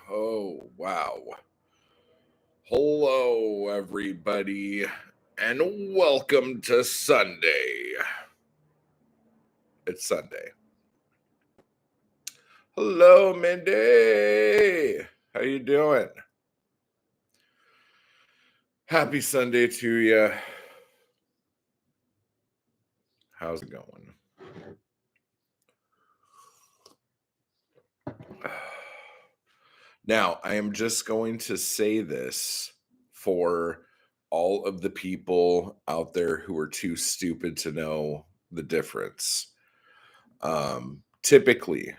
Oh, wow. Hello, everybody, and welcome to Sunday. It's Sunday. Hello, Mindy. How you doing? Happy Sunday to you. How's it going? Now, I am just going to say this for all of the people out there who are too stupid to know the difference. Typically,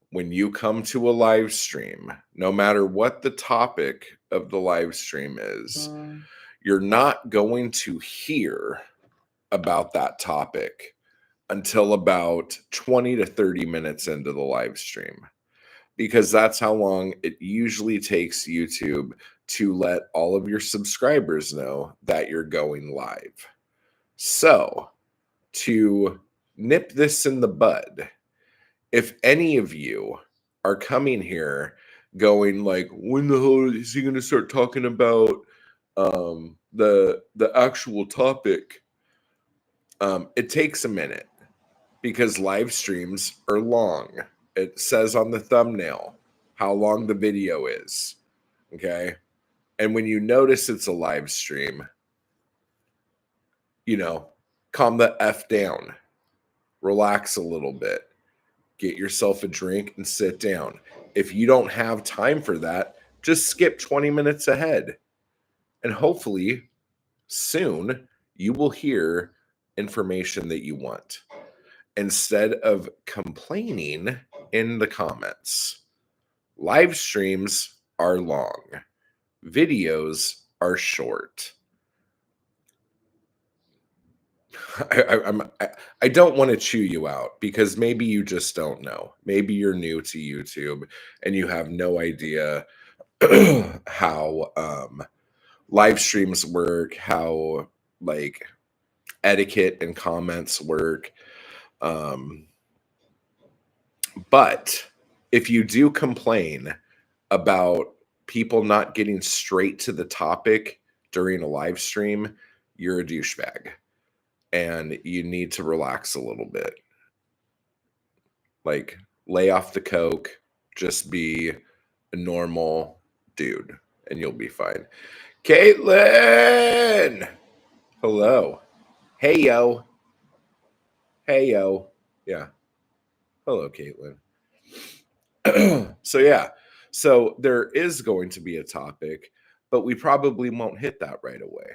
when you come to a live stream, no matter what the topic of the live stream is, you're not going to hear about that topic until about 20 to 30 minutes into the live stream, because that's how long it usually takes YouTube to let all of your subscribers know that you're going live. So, to nip this in the bud, if any of you are coming here going like, when the hell is he going to start talking about the actual topic? It takes a minute because live streams are long. It says on the thumbnail how long the video is. Okay. And when you notice it's a live stream, calm the F down, relax a little bit, get yourself a drink and sit down. If you don't have time for that, just skip 20 minutes ahead. And hopefully soon you will hear information that you want instead of complaining in the comments. Live streams are long, videos are short. I don't want to chew you out because maybe you just don't know. Maybe you're new to YouTube and you have no idea how live streams work, how like etiquette and comments work. But if you do complain about people not getting straight to the topic during a live stream, you're a douchebag. And you need to relax a little bit. Like, lay off the coke, just be a normal dude, and you'll be fine. Caitlin! Hello. Hey, yo. Hey, yo. Yeah. Hello, Caitlin. So there is going to be a topic, but we probably won't hit that right away.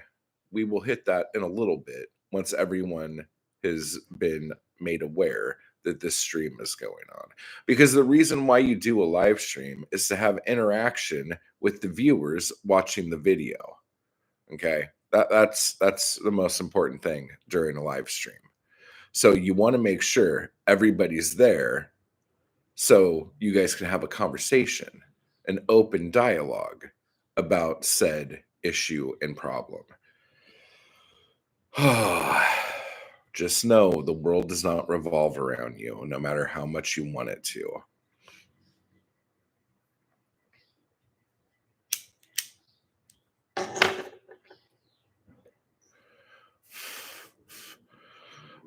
We will hit that in a little bit once everyone has been made aware that this stream is going on. Because the reason why you do a live stream is to have interaction with the viewers watching the video. Okay? That's the most important thing during a live stream. So you want to make sure everybody's there so you guys can have a conversation, an open dialogue about said issue and problem. Just know the world does not revolve around you, no matter how much you want it to.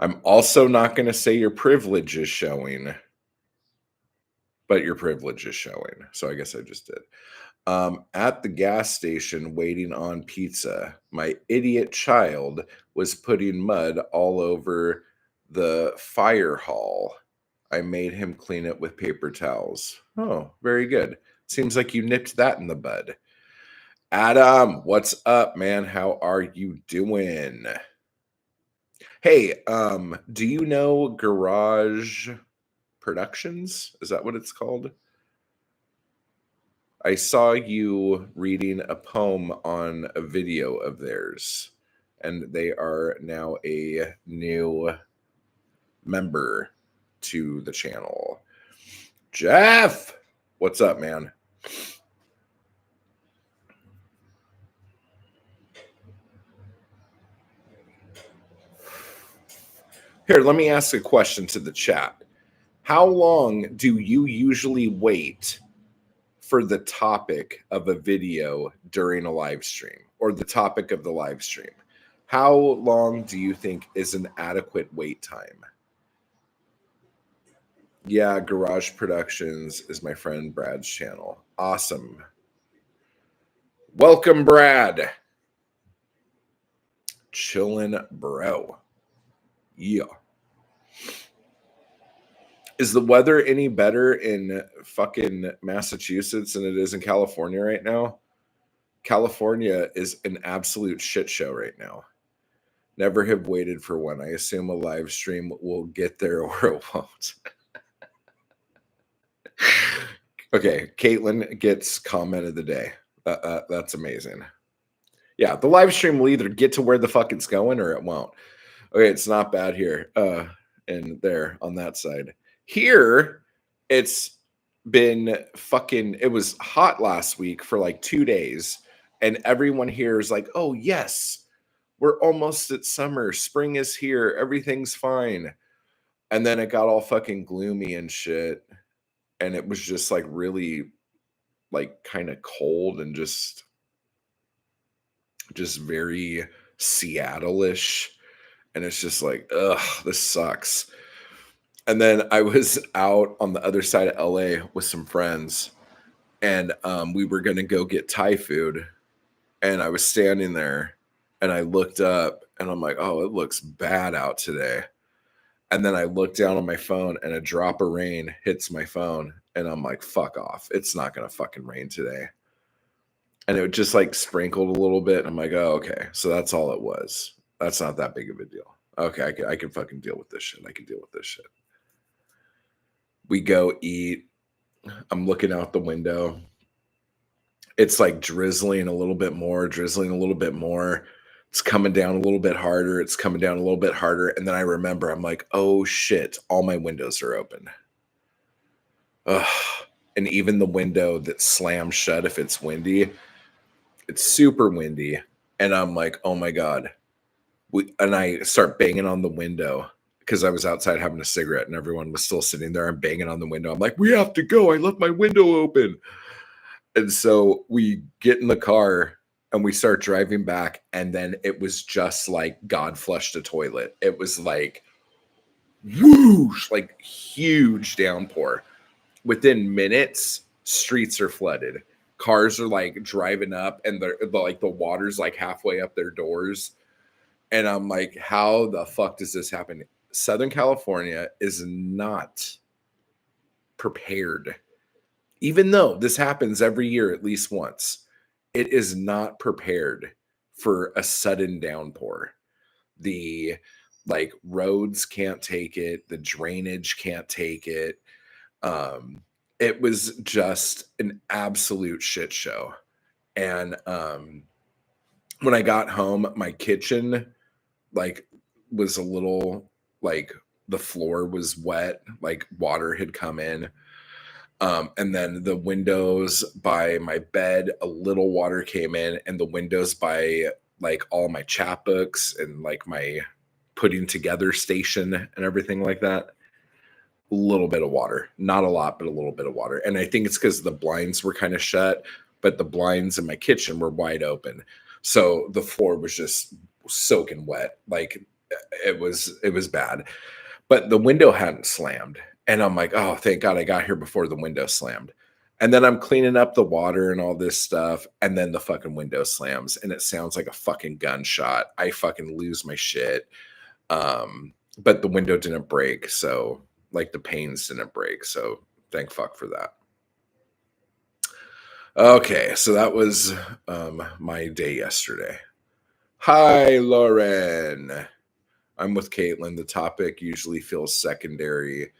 I'm also not going to say your privilege is showing, but your privilege is showing. So I guess I just did. At the gas station waiting on pizza, my idiot child was putting mud all over the fire hall. I made him clean it with paper towels. Oh, very good. Seems like you nipped that in the bud. Adam, what's up, man? How are you doing? Hey, do you know Garage Productions? Is that what it's called? I saw you reading a poem on a video of theirs, and they are now a new member to the channel. Jeff, what's up, man? Here, let me ask a question to the chat. How long do you usually wait for the topic of a video during a live stream or the topic of the live stream? How long do you think is an adequate wait time? Yeah, Garage Productions is my friend Brad's channel. Awesome. Welcome, Brad. Chillin', bro. Yeah. Is the weather any better in fucking Massachusetts than it is in California right now? California is an absolute shit show right now. Never have waited for one. I assume a live stream will get there or it won't. Okay, Caitlin gets comment of the day. That's amazing. Yeah, the live stream will either get to where the fuck it's going or it won't. Okay, it's not bad here. And there on that side. Here, it's been fucking, it was hot last week for like 2 days. And everyone here is like, oh, yes, we're almost at summer. Spring is here. Everything's fine. And then it got all fucking gloomy and shit. And it was just like really like kind of cold and just very Seattle-ish. And it's just like, ugh, this sucks. And then I was out on the other side of LA with some friends, and we were going to go get Thai food. And I was standing there and I looked up and I'm like, oh, it looks bad out today. And then I look down on my phone and a drop of rain hits my phone. And I'm like, fuck off. It's not going to fucking rain today. And it just like sprinkled a little bit. I'm like, oh, okay. So that's all it was. That's not that big of a deal. Okay, I can fucking deal with this shit. I can deal with this shit. We go eat. I'm looking out the window. It's like drizzling a little bit more. It's coming down a little bit harder. And then I remember, I'm like, oh shit, all my windows are open. Ugh. And even the window that slams shut if it's windy, it's super windy. And I'm like, oh my God. And I start banging on the window because I was outside having a cigarette and everyone was still sitting there. I'm banging on the window. I'm like, we have to go. I left my window open. And so we get in the car and we start driving back. And then it was just like God flushed a toilet. It was like whoosh, like huge downpour. Within minutes, streets are flooded. Cars are like driving up and they're like the water's like halfway up their doors. And I'm like, how the fuck does this happen? Southern California is not prepared. Even though this happens every year at least once, it is not prepared for a sudden downpour. The like roads can't take it. The drainage can't take it. It was just an absolute shit show. And when I got home, my kitchen like was a little like the floor was wet, like water had come in. And then the windows by my bed, a little water came in, and the windows by like all my chapbooks and like my putting together station and everything like that. A little bit of water, not a lot, but a little bit of water. And I think it's because the blinds were kind of shut, but the blinds in my kitchen were wide open. So the floor was just soaking wet. Like it was bad, but the window hadn't slammed. And I'm like, oh, thank God I got here before the window slammed. And then I'm cleaning up the water and all this stuff. And then the fucking window slams and it sounds like a fucking gunshot. I fucking lose my shit. But the window didn't break. So like the panes didn't break. So thank fuck for that. Okay. So that was my day yesterday. Hi, Lauren. I'm with Caitlin. The topic usually feels secondary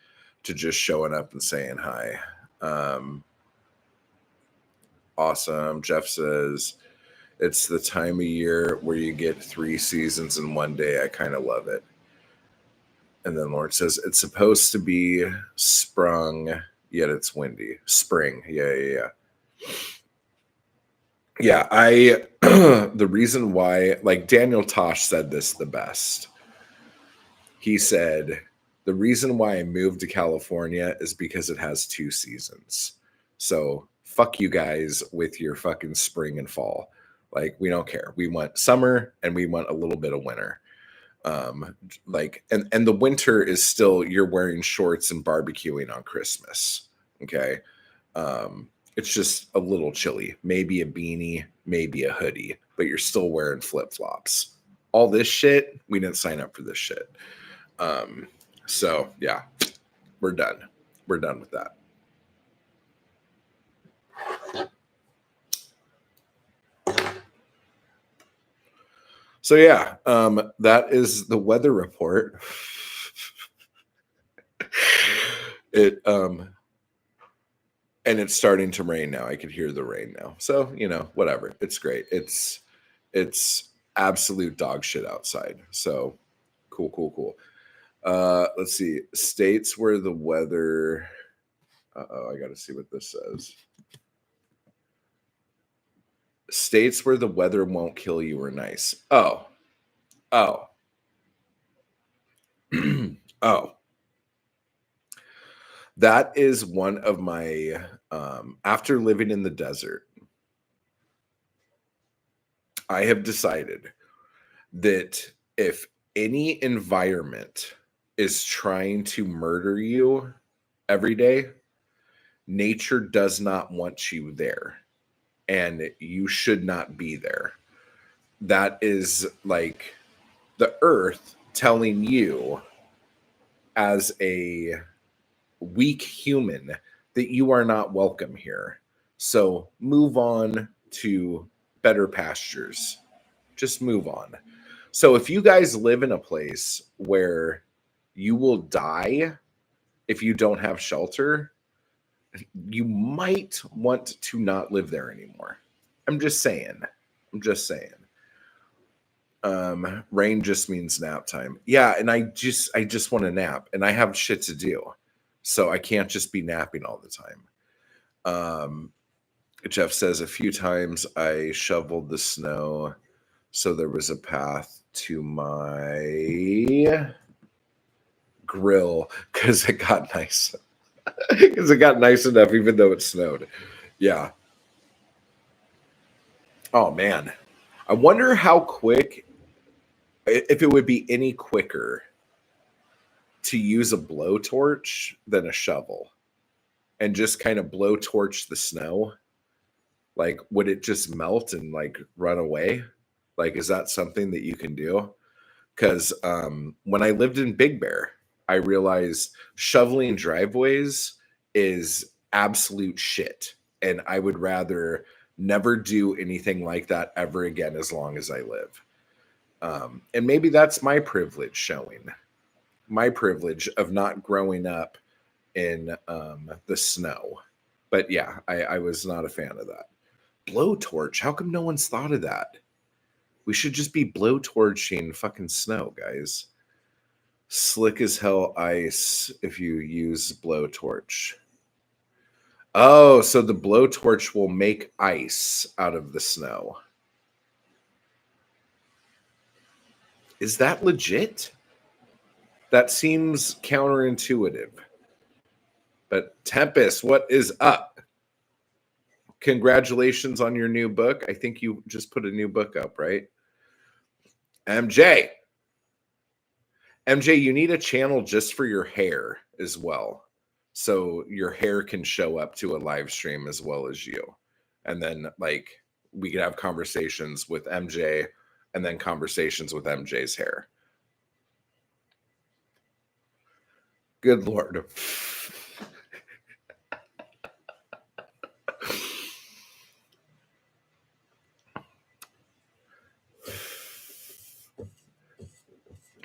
to just showing up and saying hi. Awesome. Jeff says, it's the time of year where you get 3 seasons in one day. I kind of love it. And then Lauren says, it's supposed to be sprung, yet it's windy. Spring. Yeah. Yeah, the reason why, like Daniel Tosh said this the best. He said, the reason why I moved to California is because it has 2 seasons. So fuck you guys with your fucking spring and fall. Like, we don't care. We want summer and we want a little bit of winter. Like, and the winter is still, you're wearing shorts and barbecuing on Christmas. Okay. It's just a little chilly, maybe a beanie, maybe a hoodie, but you're still wearing flip-flops. All this shit, we didn't sign up for this shit. So yeah, we're done. We're done with that. So yeah, that is the weather report. It and it's starting to rain now. I could hear the rain now. So, you know, whatever. It's great. It's absolute dog shit outside. So cool. Let's see. States where the weather. I got to see what this says. States where the weather won't kill you are nice. Oh. Oh. That is one of my, after living in the desert, I have decided that if any environment is trying to murder you every day, nature does not want you there, and you should not be there. That is like the earth telling you as a weak human that you are not welcome here. So move on to better pastures. Just move on. So if you guys live in a place where you will die if you don't have shelter, you might want to not live there anymore. I'm just saying. Rain just means nap time. Yeah, and I just want to nap, and I have shit to do. So I can't just be napping all the time. Jeff says a few times I shoveled the snow so there was a path to my grill because it got nice. Because it got nice enough even though it snowed. Yeah. Oh man. I wonder how quick, if it would be any quicker to use a blowtorch than a shovel and just kind of blowtorch the snow. Like, would it just melt and like run away? Like, is that something that you can do? Because when I lived in Big Bear, I realized shoveling driveways is absolute shit. And I would rather never do anything like that ever again as long as I live. And maybe that's my privilege showing. My privilege of not growing up in the snow. But yeah, I was not a fan of that. Blowtorch. How come no one's thought of that? We should just be blowtorching fucking snow, guys. Slick as hell ice if you use blowtorch. Oh, so the blowtorch will make ice out of the snow. Is that legit? That seems counterintuitive. But Tempest, what is up? Congratulations on your new book. I think you just put a new book up, right? MJ, you need a channel just for your hair as well. So your hair can show up to a live stream as well as you. And then like we could have conversations with MJ and then conversations with MJ's hair. Good Lord.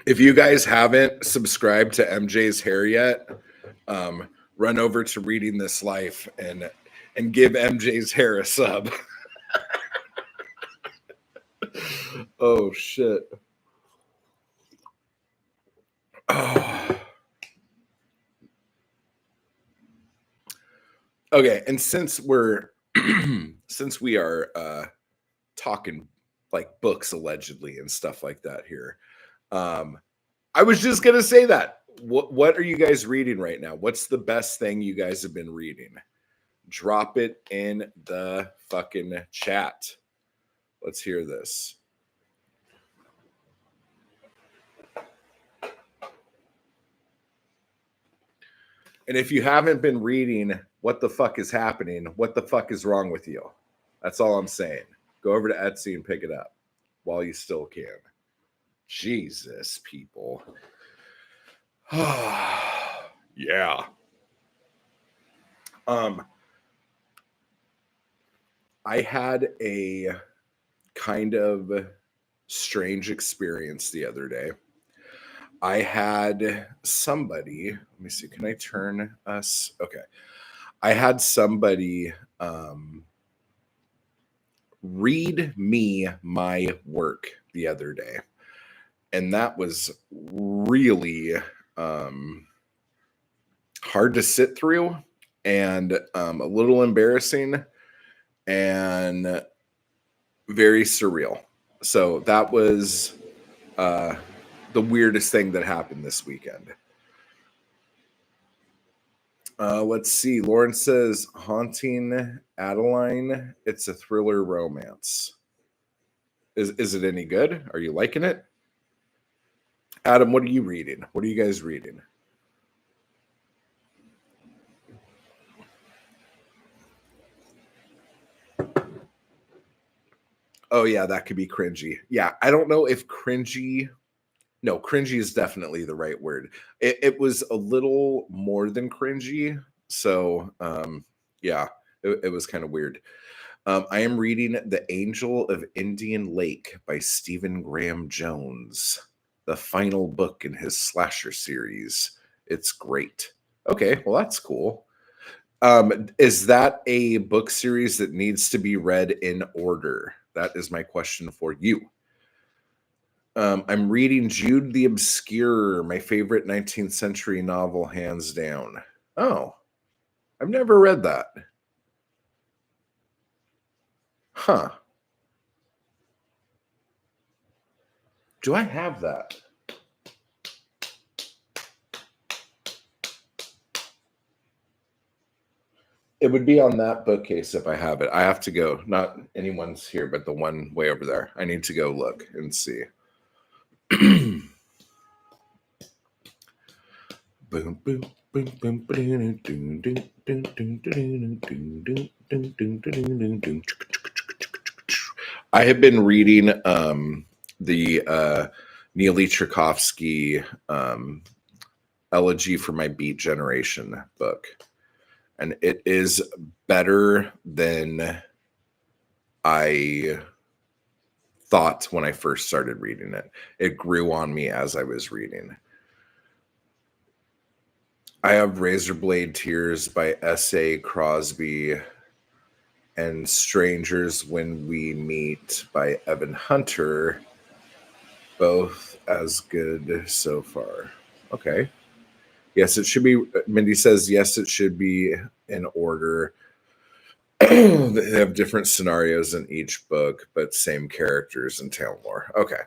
If you guys haven't subscribed to MJ's hair yet, run over to Reading This Life and give MJ's hair a sub. Oh shit. Oh. Okay, and since we're since we are talking like books allegedly and stuff like that here, I was just gonna say that. What are you guys reading right now? What's the best thing you guys have been reading? Drop it in the fucking chat. Let's hear this. And if you haven't been reading What the Fuck is Happening, what the fuck is wrong with you? That's all I'm saying. Go over to Etsy and pick it up while you still can. Jesus, people. Yeah. I had a kind of strange experience the other day. I had somebody, let me see, can I turn us? Okay. I had somebody read me my work the other day. And that was really hard to sit through and a little embarrassing and very surreal. So that was the weirdest thing that happened this weekend. Let's see. Lauren says, Haunting Adeline. It's a thriller romance. Is it any good? Are you liking it? Adam, what are you reading? What are you guys reading? Oh, yeah, that could be cringy. Yeah, I don't know if cringy... No, cringy is definitely the right word. It was a little more than cringy. So, yeah, it was kind of weird. I am reading The Angel of Indian Lake by Stephen Graham Jones, the final book in his slasher series. It's great. Okay, well, that's cool. Is that a book series that needs to be read in order? That is my question for you. I'm reading Jude the Obscure, my favorite 19th century novel, hands down. Oh, I've never read that. Huh. Do I have that? It would be on that bookcase if I have it. I have to go. Not anyone's here, but the one way over there. I need to go look and see. Boom, boom, boom, boom, boom, I have been reading the Neely Tchaikovsky Elegy for My Beat Generation book. And it is better than I thought when I first started reading it. It grew on me as I was reading. I have Razorblade Tears by S.A. Crosby and Strangers When We Meet by Evan Hunter. Both as good so far. Okay. Yes, it should be. Mindy says, yes, it should be in order. They have different scenarios in each book, but same characters and tale more. Okay.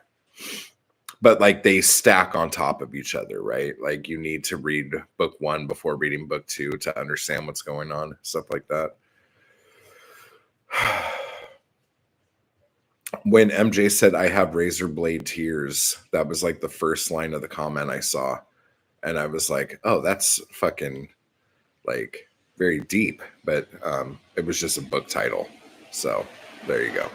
But like they stack on top of each other, right? Like you need to read book one before reading book two to understand what's going on, stuff like that. When MJ said, I have Razorblade Tears, that was like the first line of the comment I saw. And I was like, oh, that's fucking like very deep. But it was just a book title. So there you go.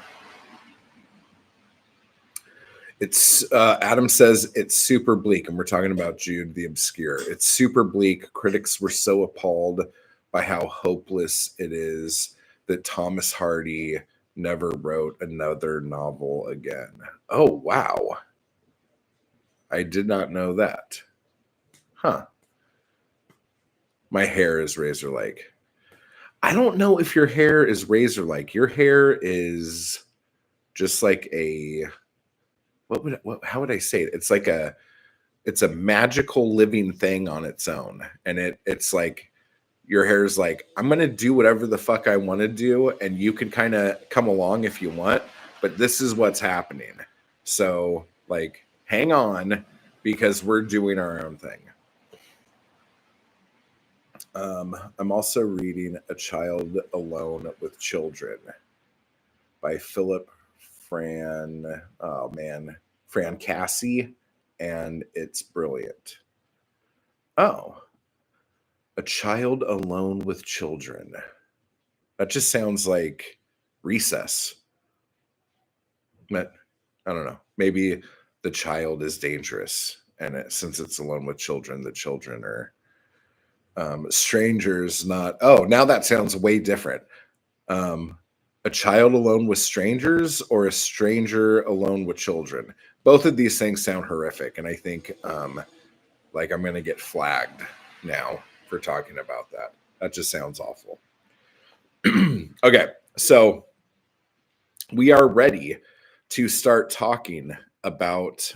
It's Adam says it's super bleak, and we're talking about Jude the Obscure. It's super bleak. Critics were so appalled by how hopeless it is that Thomas Hardy never wrote another novel again. Oh, wow. I did not know that. Huh. My hair is razor-like. I don't know if your hair is razor-like. Your hair is just like a... how would I say it? It's a magical living thing on its own. And it's like your hair is like, I'm going to do whatever the fuck I want to do. And you can kind of come along if you want, but this is what's happening. So like, hang on because we're doing our own thing. I'm also reading A Child Alone with Children by Philip Francasi, and it's brilliant. Oh, A Child Alone with Children. That just sounds like Recess. But I don't know. Maybe the child is dangerous, and since it's alone with children, the children are strangers. Not now that sounds way different. Um, a child alone with strangers, or a stranger alone with children. Both of these things sound horrific, and I think like I'm gonna get flagged now for talking about that. That just sounds awful. Okay, so we are ready to start talking about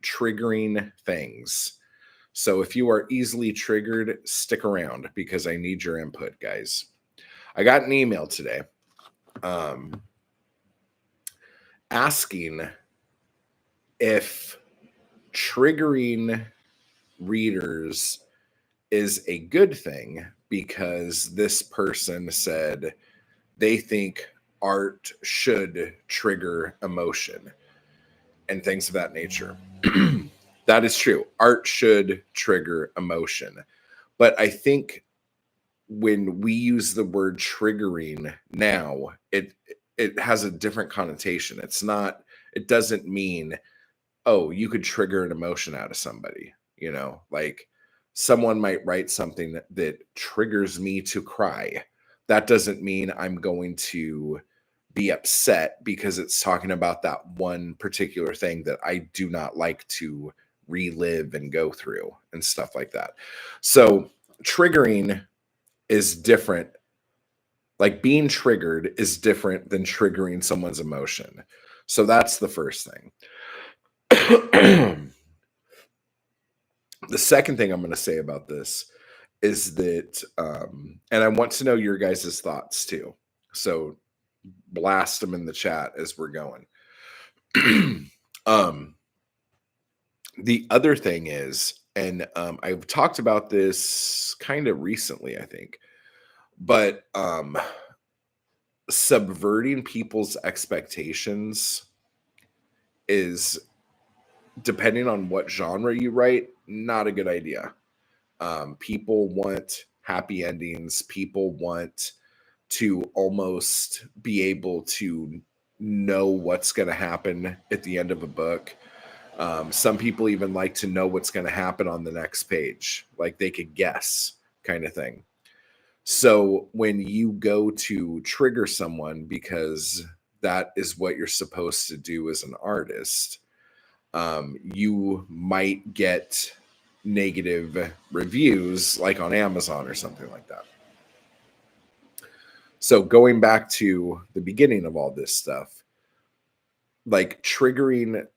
triggering things. So if you are easily triggered, stick around because I need your input, guys. I got an email today asking if triggering readers is a good thing because this person said they think art should trigger emotion and things of that nature. That is true. Art should trigger emotion. But I think when we use the word triggering now, it has a different connotation. It doesn't mean, oh, you could trigger an emotion out of somebody, like someone might write something that triggers me to cry. That doesn't mean I'm going to be upset because it's talking about that one particular thing that I do not like to relive and go through and stuff like that. So triggering is different. Like being triggered is different than triggering someone's emotion. So that's the first thing. The second thing I'm going to say about this is that, and I want to know your guys' thoughts too. So blast them in the chat as we're going. The other thing is, and I've talked about this kind of recently, I think, but subverting people's expectations is, depending on what genre you write, not a good idea. People want happy endings. People want to almost be able to know what's going to happen at the end of a book. Some people even like to know what's going to happen on the next page, like they could guess, kind of thing. So when you go to trigger someone because that is what you're supposed to do as an artist, you might get negative reviews like on Amazon or something like that. So going back to the beginning of all this stuff, like triggering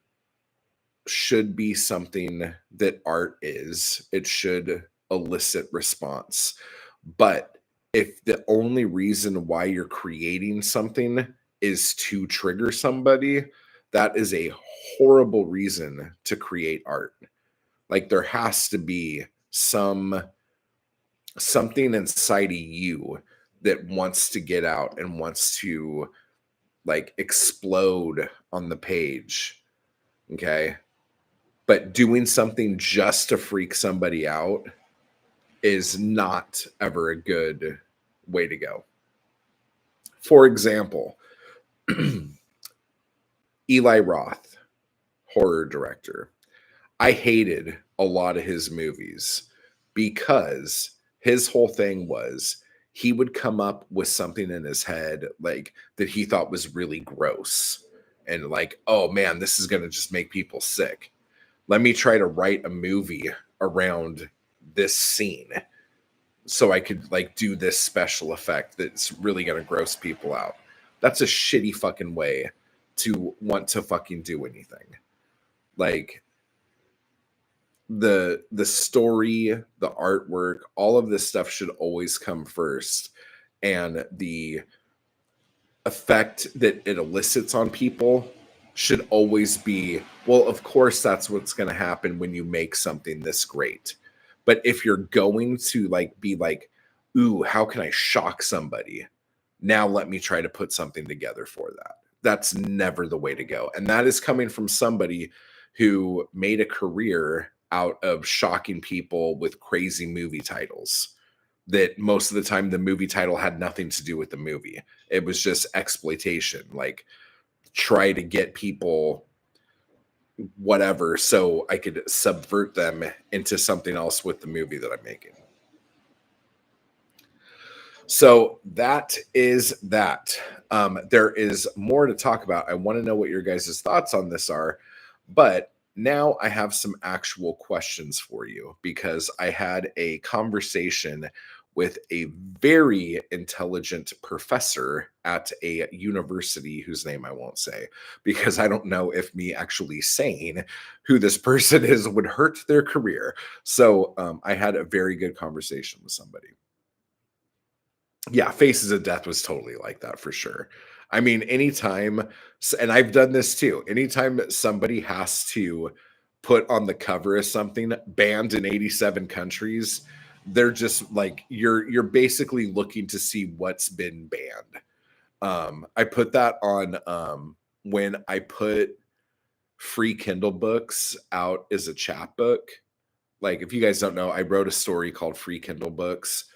should be something that art is. It should elicit response. But if the only reason why you're creating something is to trigger somebody, that is a horrible reason to create art. Like there has to be something inside of you that wants to get out and wants to like explode on the page. Okay. But doing something just to freak somebody out is not ever a good way to go. For example, Eli Roth, horror director. I hated a lot of his movies because his whole thing was he would come up with something in his head like that he thought was really gross and like, oh man, this is going to just make people sick. Let me try to write a movie around this scene so I could like do this special effect that's really going to gross people out. That's a shitty fucking way to want to fucking do anything. Like the story, the artwork, all of this stuff should always come first, and the effect that it elicits on people should always be, well, of course that's what's going to happen when you make something this great. But if you're going to like be like, ooh, how can I shock somebody? Now let me try to put something together for that. That's never the way to go. And that is coming from somebody who made a career out of shocking people with crazy movie titles that most of the time the movie title had nothing to do with the movie. It was just exploitation, like try to get people whatever so I could subvert them into something else with the movie that I'm making. So that is that. There is more to talk about. I want to know what your guys' thoughts on this are, but now I have some actual questions for you because I had a conversation with a very intelligent professor at a university whose name I won't say because I don't know if me actually saying who this person is would hurt their career. So I had a very good conversation with somebody. Yeah, Faces of Death was totally like that for sure. I mean, anytime and I've done this too, anytime somebody has to put on the cover of something banned in 87 countries, they're just like you're basically looking to see what's been banned. I put that on when I put free Kindle books out as a chapbook. Like if you guys don't know, I wrote a story called Free Kindle Books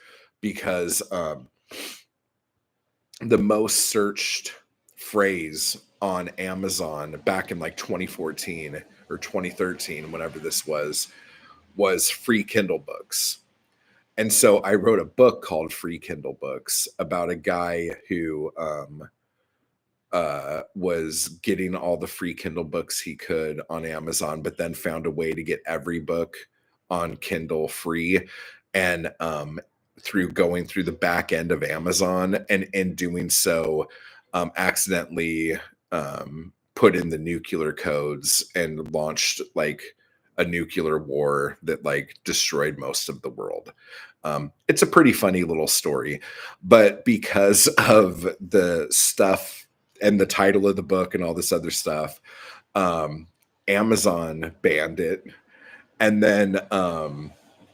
because the most searched phrase on Amazon back in like 2014 or 2013, whenever this was free Kindle books. And so I wrote a book called Free Kindle Books about a guy who was getting all the free Kindle books he could on Amazon, but then found a way to get every book on Kindle free. And through going through the back end of Amazon and in doing so, accidentally put in the nuclear codes and launched like a nuclear war that like destroyed most of the world. It's a pretty funny little story, but because of the stuff and the title of the book and all this other stuff, um, Amazon banned it, and then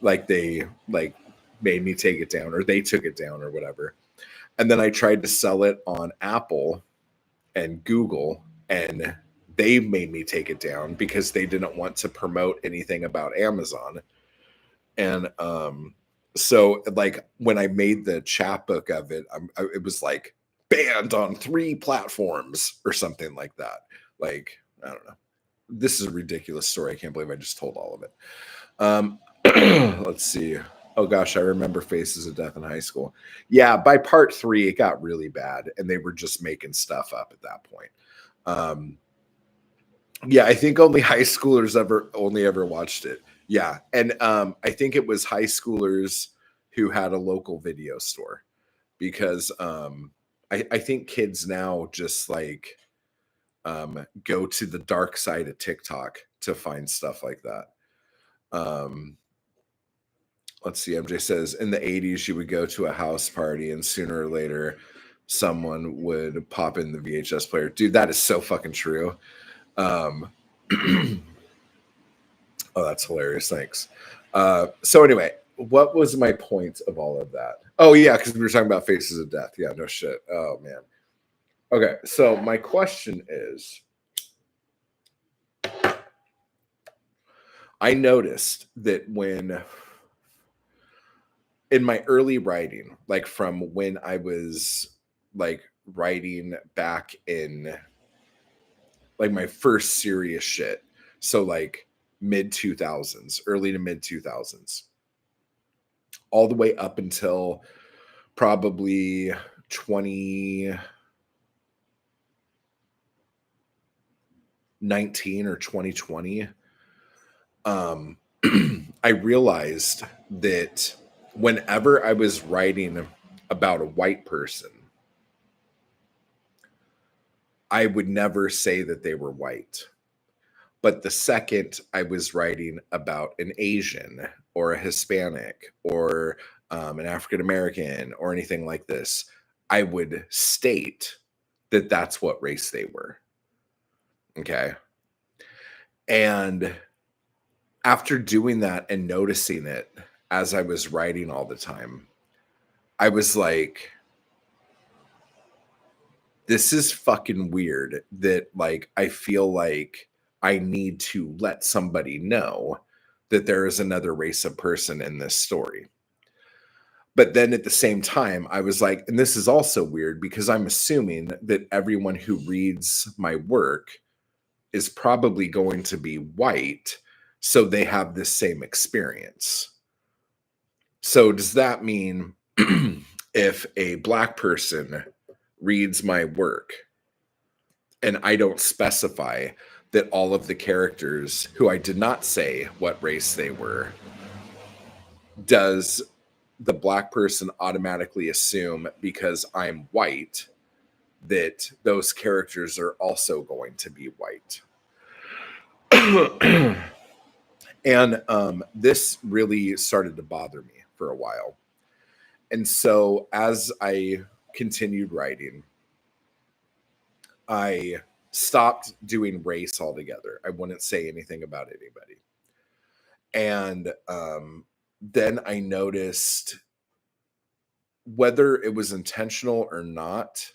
like they like made me take it down, or they took it down, or whatever. And then I tried to sell it on Apple and Google, and they made me take it down because they didn't want to promote anything about Amazon. And so like when I made the chapbook of it, it was like banned on 3 platforms or something like that. Like I don't know. This is a ridiculous story. I can't believe I just told all of it. Let's see. Oh gosh, I remember Faces of Death in high school. Yeah, by part 3, it got really bad, and they were just making stuff up at that point. Yeah, I think only high schoolers only ever watched it. Yeah, and I think it was high schoolers who had a local video store because I think kids now just like go to the dark side of TikTok to find stuff like that. Um, let's see. MJ says in the 80s, you would go to a house party and sooner or later someone would pop in the VHS player. Dude, that is so fucking true. Um, oh, that's hilarious. Thanks. So anyway, what was my point of all of that? Oh yeah, because we were talking about Faces of Death. Yeah, no shit. Oh man. Okay, so my question is, I noticed that when in my early writing, like from when I was like writing back in like my first serious shit, so like mid 2000s, early to mid 2000s, all the way up until probably 2019 or 2020, I realized that whenever I was writing about a white person, I would never say that they were white. But the second I was writing about an Asian or a Hispanic or an African American or anything like this, I would state that that's what race they were. Okay. And after doing that and noticing it as I was writing all the time, I was like, this is fucking weird that, like, I feel like I need to let somebody know that there is another race of person in this story. But then at the same time, I was like, and this is also weird because I'm assuming that everyone who reads my work is probably going to be white, so they have this same experience. So does that mean if a black person reads my work and I don't specify that all of the characters who I did not say what race they were, does the black person automatically assume because I'm white that those characters are also going to be white? And this really started to bother me for a while. And so as I continued writing, I stopped doing race altogether. I wouldn't say anything about anybody. And then I noticed, whether it was intentional or not,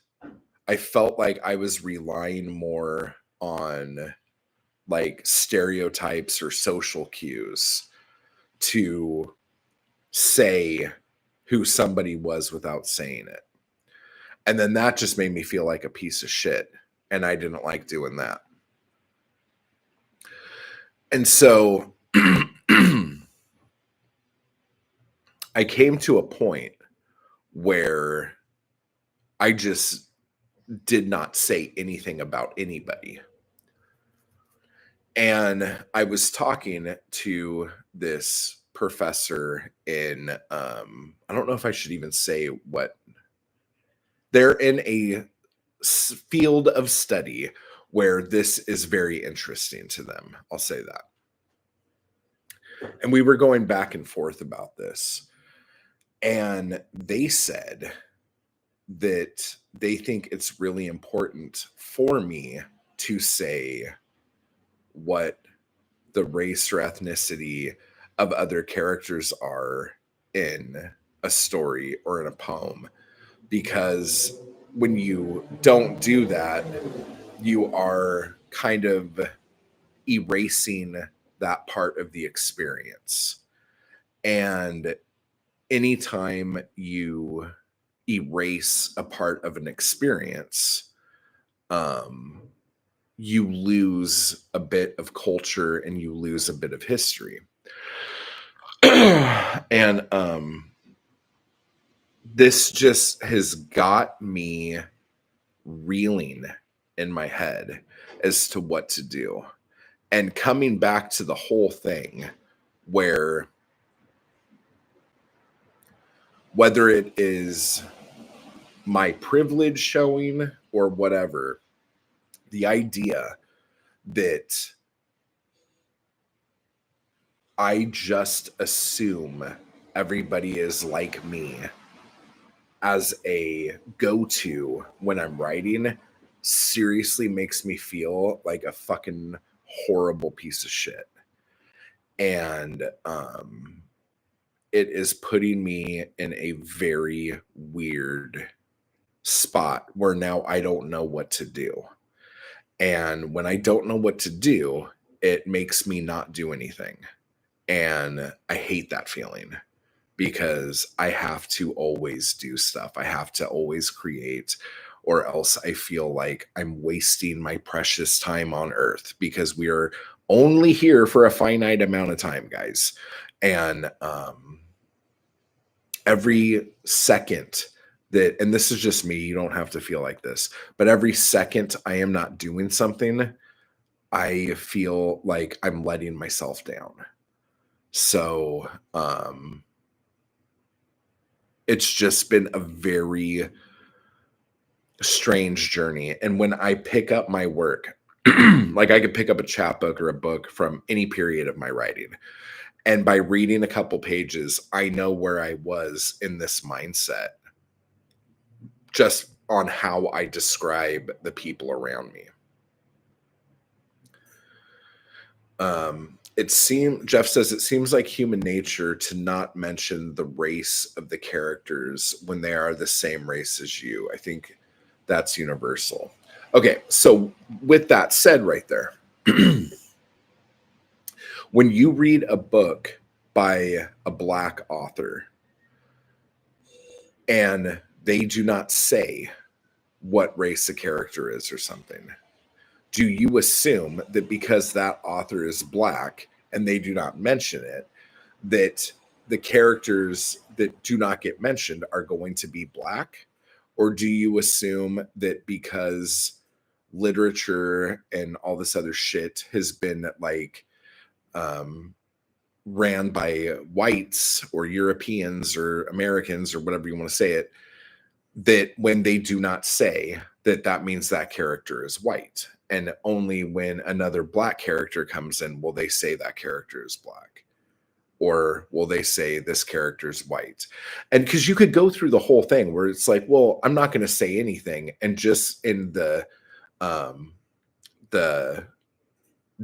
I felt like I was relying more on like stereotypes or social cues to say who somebody was without saying it. And then that just made me feel like a piece of shit. And I didn't like doing that. And so I came to a point where I just did not say anything about anybody. And I was talking to this professor in, I don't know if I should even say what, they're in a field of study where this is very interesting to them. I'll say that. And we were going back and forth about this. And they said that they think it's really important for me to say what the race or ethnicity of other characters are in a story or in a poem. Because when you don't do that, you are kind of erasing that part of the experience. And anytime you erase a part of an experience, you lose a bit of culture and you lose a bit of history. And this just has got me reeling in my head as to what to do. And coming back to the whole thing where, whether it is my privilege showing or whatever, the idea that I just assume everybody is like me as a go-to when I'm writing seriously makes me feel like a fucking horrible piece of shit. And it is putting me in a very weird spot where now I don't know what to do. And when I don't know what to do, it makes me not do anything. And I hate that feeling because I have to always do stuff. I have to always create, or else I feel like I'm wasting my precious time on earth, because we are only here for a finite amount of time, guys. And every second that, and this is just me, you don't have to feel like this, but every second I am not doing something, I feel like I'm letting myself down. So it's just been a very strange journey. And when I pick up my work, like I could pick up a chapbook or a book from any period of my writing, and by reading a couple pages, I know where I was in this mindset just on how I describe the people around me. Jeff says it seems like human nature to not mention the race of the characters when they are the same race as you. I think that's universal. Okay, so with that said, right there, when you read a book by a Black author and they do not say what race the character is or something, do you assume that because that author is Black and they do not mention it, that the characters that do not get mentioned are going to be Black? Or do you assume that because literature and all this other shit has been like ran by whites or Europeans or Americans or whatever you want to say it, that when they do not say that, that means that character is white, and only when another Black character comes in will they say that character is Black, or will they say this character is white? And because you could go through the whole thing where it's like, well, I'm not going to say anything, and just in the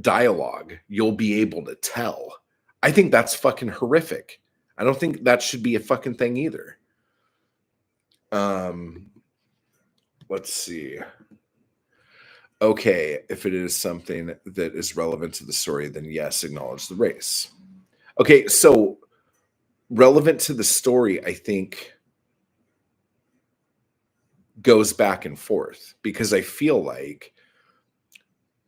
dialogue you'll be able to tell. I think that's fucking horrific. I don't think that should be a fucking thing either. Let's see. Okay, if it is something that is relevant to the story, then yes, acknowledge the race. Okay, so relevant to the story, I think, goes back and forth, because I feel like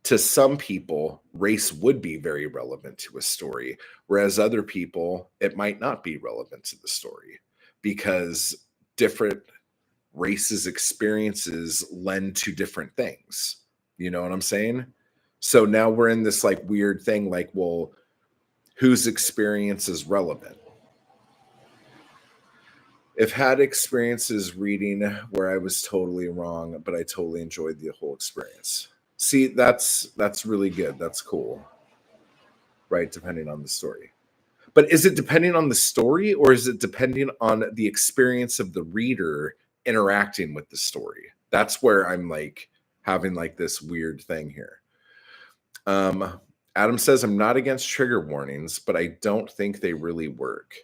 to some people, race would be very relevant to a story, whereas other people, it might not be relevant to the story, because different races' experiences lend to different things. You know what I'm saying? So now we're in this like weird thing, like, well, whose experience is relevant? I've had experiences reading where I was totally wrong, but I totally enjoyed the whole experience. See, that's really good. That's cool. Right, depending on the story. But is it depending on the story, or is it depending on the experience of the reader interacting with the story? That's where I'm like having like this weird thing here. Adam says, I'm not against trigger warnings, but I don't think they really work.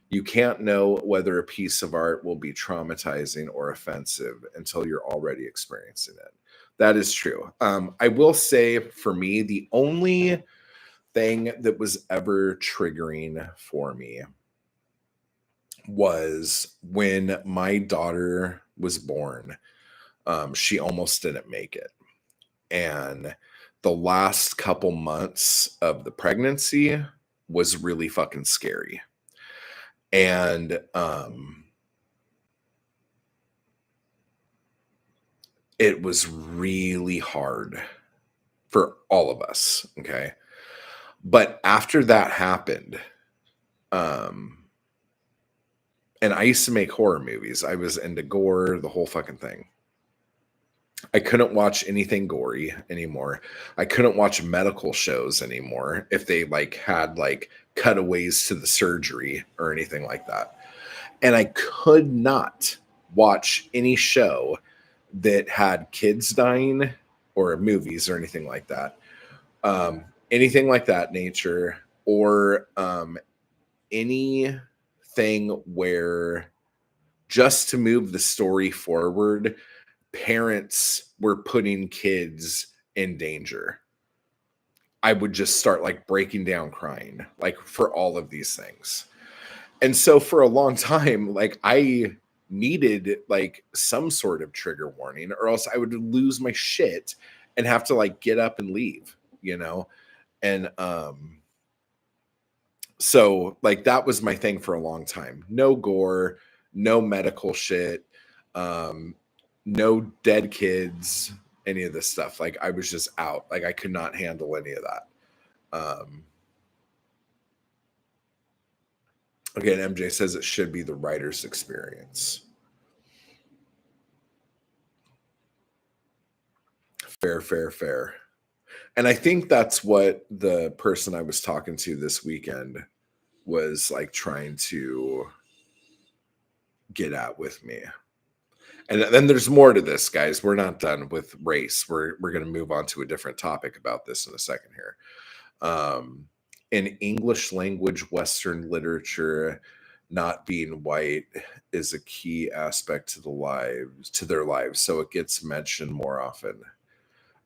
You can't know whether a piece of art will be traumatizing or offensive until you're already experiencing it. That is true. I will say, for me, the only thing that was ever triggering for me was when my daughter was born. She almost didn't make it. And the last couple months of the pregnancy was really fucking scary. And it was really hard for all of us. Okay. But after that happened, and I used to make horror movies. I was into gore, the whole fucking thing. I couldn't watch anything gory anymore. I couldn't watch medical shows anymore if they like had like cutaways to the surgery or anything like that. And I could not watch any show that had kids dying, or movies or anything like that. Anything like that nature, or anything where, just to move the story forward, parents were putting kids in danger. I would just start like breaking down crying, like, for all of these things. And so for a long time, like, I needed like some sort of trigger warning, or else I would lose my shit and have to like get up and leave, you know? And so like that was my thing for a long time. No gore, no medical shit, no dead kids, any of this stuff. Like, I was just out. Like, I could not handle any of that. Again, MJ says it should be the writer's experience. Fair. And I think that's what the person I was talking to this weekend was like trying to get at with me. And then there's more to this, guys. We're not done with race. We're going to move on to a different topic about this in a second here. in English language Western literature, not being white is a key aspect to their lives, so it gets mentioned more often.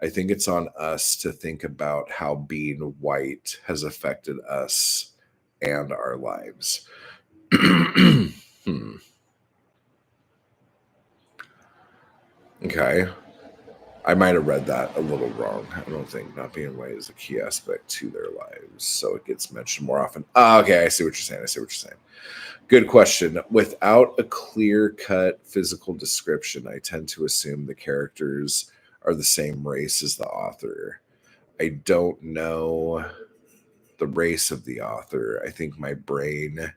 I think it's on us to think about how being white has affected us and our lives. Okay. I might have read that a little wrong. I don't think not being white is a key aspect to their lives, so it gets mentioned more often. Okay, I see what you're saying. Good question. Without a clear-cut physical description, I tend to assume the characters are the same race as the author. I don't know the race of the author. I think my dumb brain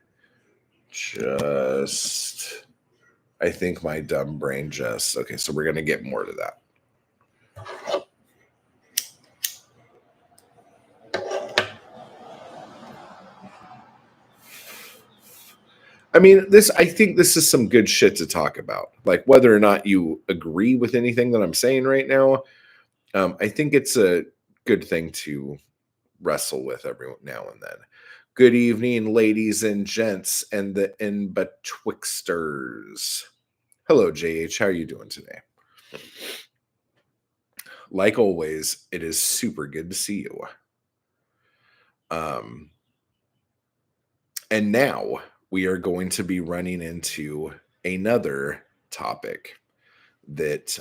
just. Okay, so we're going to get more to that. I mean, I think this is some good shit to talk about. Like, whether or not you agree with anything that I'm saying right now, I think it's a good thing to wrestle with every now and then. Good evening, ladies and gents, and the in betwixters. Hello, JH. How are you doing today? Like always, it is super good to see you. And now we are going to be running into another topic that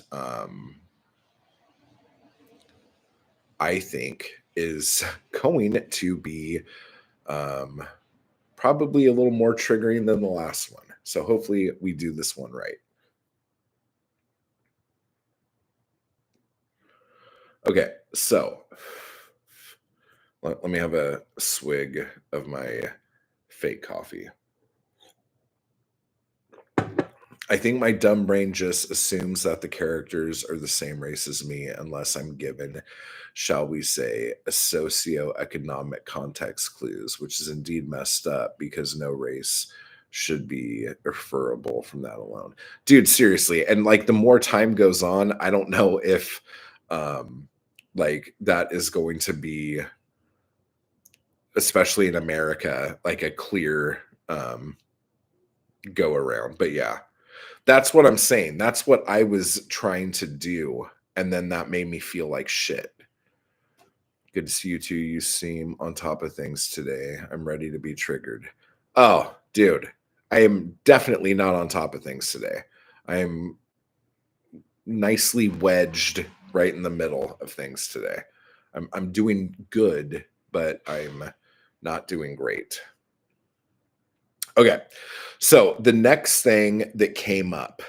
I think is going to be probably a little more triggering than the last one. So hopefully we do this one right. Okay, so let me have a swig of my fake coffee. I think my dumb brain just assumes that the characters are the same race as me unless I'm given, shall we say, a socioeconomic context clues, which is indeed messed up because no race should be referable from that alone. Dude, seriously. And like the more time goes on, I don't know if like that is going to be, especially in America, like a clear go around. But yeah. That's what I'm saying. That's what I was trying to do. And then that made me feel like shit. Good to see you too. You seem on top of things today. I'm ready to be triggered. Oh, dude, I am definitely not on top of things today. I am nicely wedged right in the middle of things today. I'm doing good, but I'm not doing great. Okay. So the next thing that came up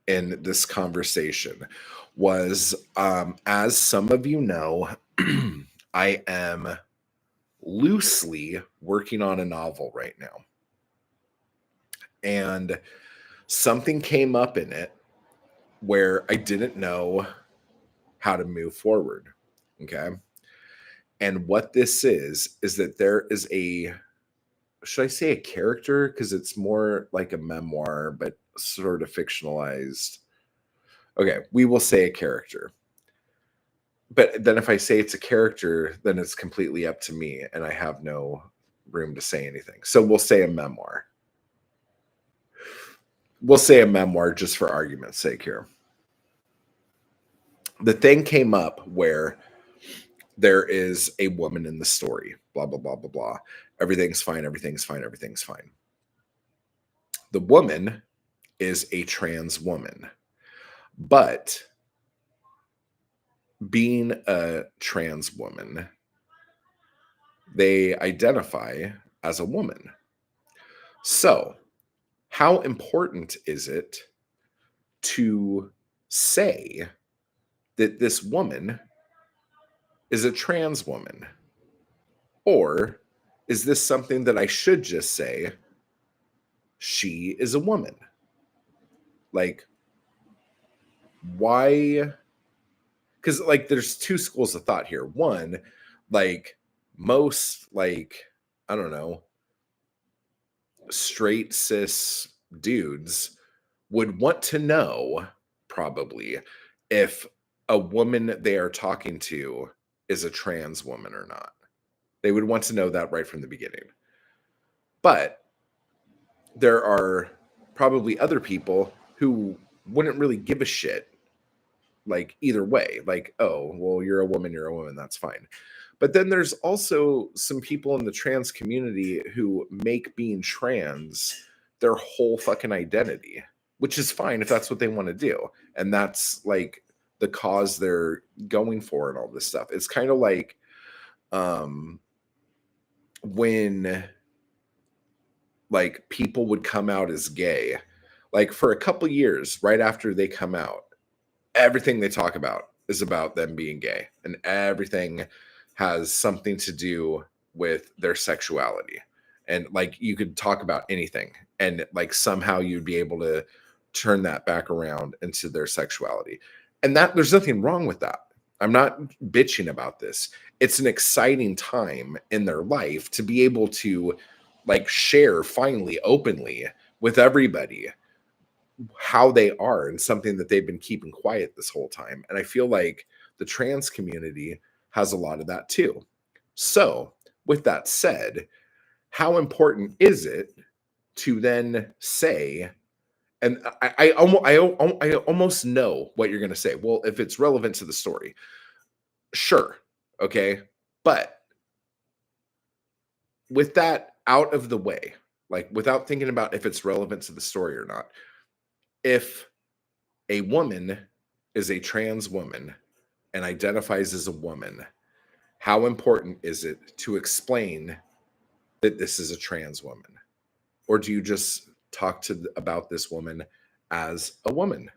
in this conversation was, as some of you know, I am loosely working on a novel right now. And something came up in it where I didn't know how to move forward. Okay. And what this is that there is should I say a character? Because it's more like a memoir, but sort of fictionalized. Okay, we will say a character. But then if I say it's a character, then it's completely up to me and I have no room to say anything. So we'll say a memoir. We'll say a memoir just for argument's sake here. The thing came up where there is a woman in the story, blah, blah, blah, blah, blah. Everything's fine, everything's fine, everything's fine. The woman is a trans woman, but being a trans woman, they identify as a woman. So, how important is it to say that this woman is a trans woman? Or is this something that I should just say, she is a woman? Like, why? Because, like, there's two schools of thought here. One, like, most, like, I don't know, straight cis dudes would want to know, probably, if a woman they are talking to is a trans woman or not. They would want to know that right from the beginning. But there are probably other people who wouldn't really give a shit, like either way. Like, oh, well, you're a woman, that's fine. But then there's also some people in the trans community who make being trans their whole fucking identity, which is fine if that's what they want to do. And that's like the cause they're going for and all this stuff. It's kind of like when like people would come out as gay, like for a couple years right after they come out, everything they talk about is about them being gay, and everything has something to do with their sexuality. And like you could talk about anything, and like somehow you'd be able to turn that back around into their sexuality. And that there's nothing wrong with that. I'm not bitching about this. It's an exciting time in their life to be able to like share finally openly with everybody how they are, and something that they've been keeping quiet this whole time. And I feel like the trans community has a lot of that too. So, with that said, how important is it to then say, and I almost know what you're going to say. Well, if it's relevant to the story, sure, okay, but with that out of the way, like without thinking about if it's relevant to the story or not, if a woman is a trans woman and identifies as a woman, how important is it to explain that this is a trans woman? Or do you just talk about this woman as a woman?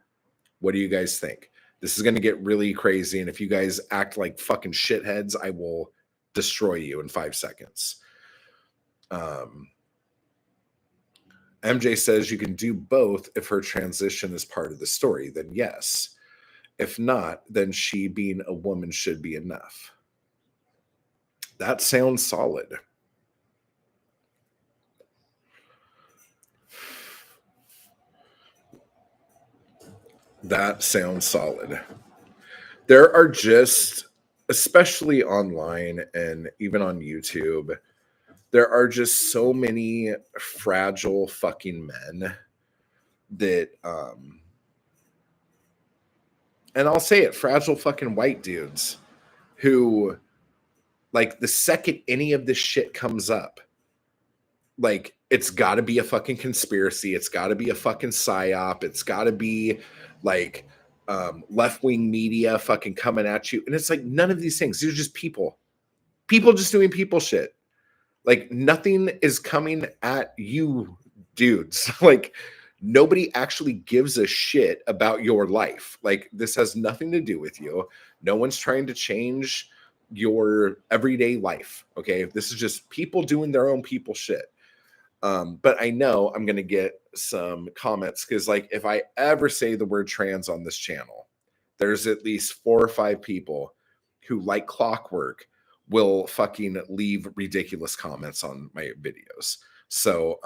What do you guys think? This is going to get really crazy. And if you guys act like fucking shitheads, I will destroy you in 5 seconds. MJ says you can do both if her transition is part of the story. Then yes. If not, then she being a woman should be enough. That sounds solid. That sounds solid. There are just, especially online and even on YouTube, there are just so many fragile fucking men that, and I'll say it, fragile fucking white dudes who, like, the second any of this shit comes up, like, it's got to be a fucking conspiracy. It's got to be a fucking psyop. It's got to be like left-wing media fucking coming at you. And it's like none of these things. These are just people just doing people shit. Like nothing is coming at you dudes. Like nobody actually gives a shit about your life. Like this has nothing to do with you. No one's trying to change your everyday life. Okay. This is just people doing their own people shit. But I know I'm going to get some comments because, like, if I ever say the word trans on this channel, there's at least 4 or 5 people who, like clockwork, will fucking leave ridiculous comments on my videos. So,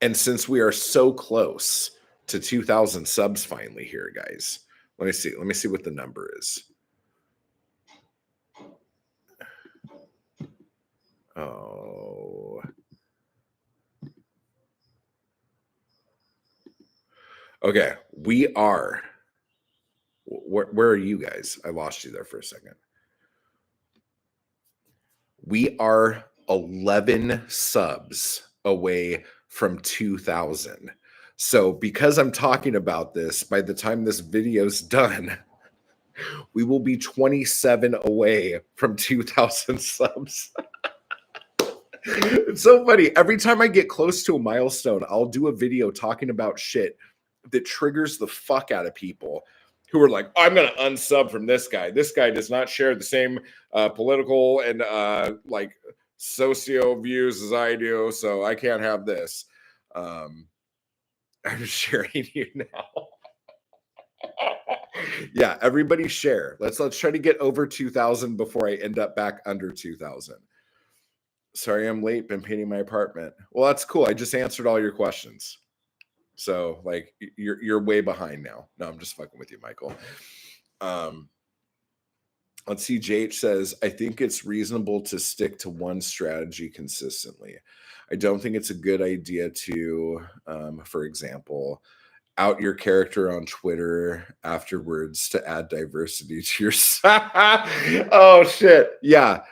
and since we are so close to 2,000 subs finally here, guys, let me see. Let me see what the number is. Oh. Okay, we are. Where are you guys? I lost you there for a second. We are 11 subs away from 2,000. So because I'm talking about this, by the time this video's done, we will be 27 away from 2,000 subs. It's so funny. Every time I get close to a milestone, I'll do a video talking about shit that triggers the fuck out of people who are like, I'm going to unsub from this guy. This guy does not share the same political and like socio views as I do, so I can't have this. I'm sharing you now. Yeah, everybody share. Let's try to get over 2,000 before I end up back under 2,000. Sorry I'm late. Been painting my apartment. Well, that's cool. I just answered all your questions. So like you're way behind now. No, I'm just fucking with you, Michael. Let's see. JH says, I think it's reasonable to stick to one strategy consistently. I don't think it's a good idea to, for example, out your character on Twitter afterwards to add diversity to your oh shit. Yeah.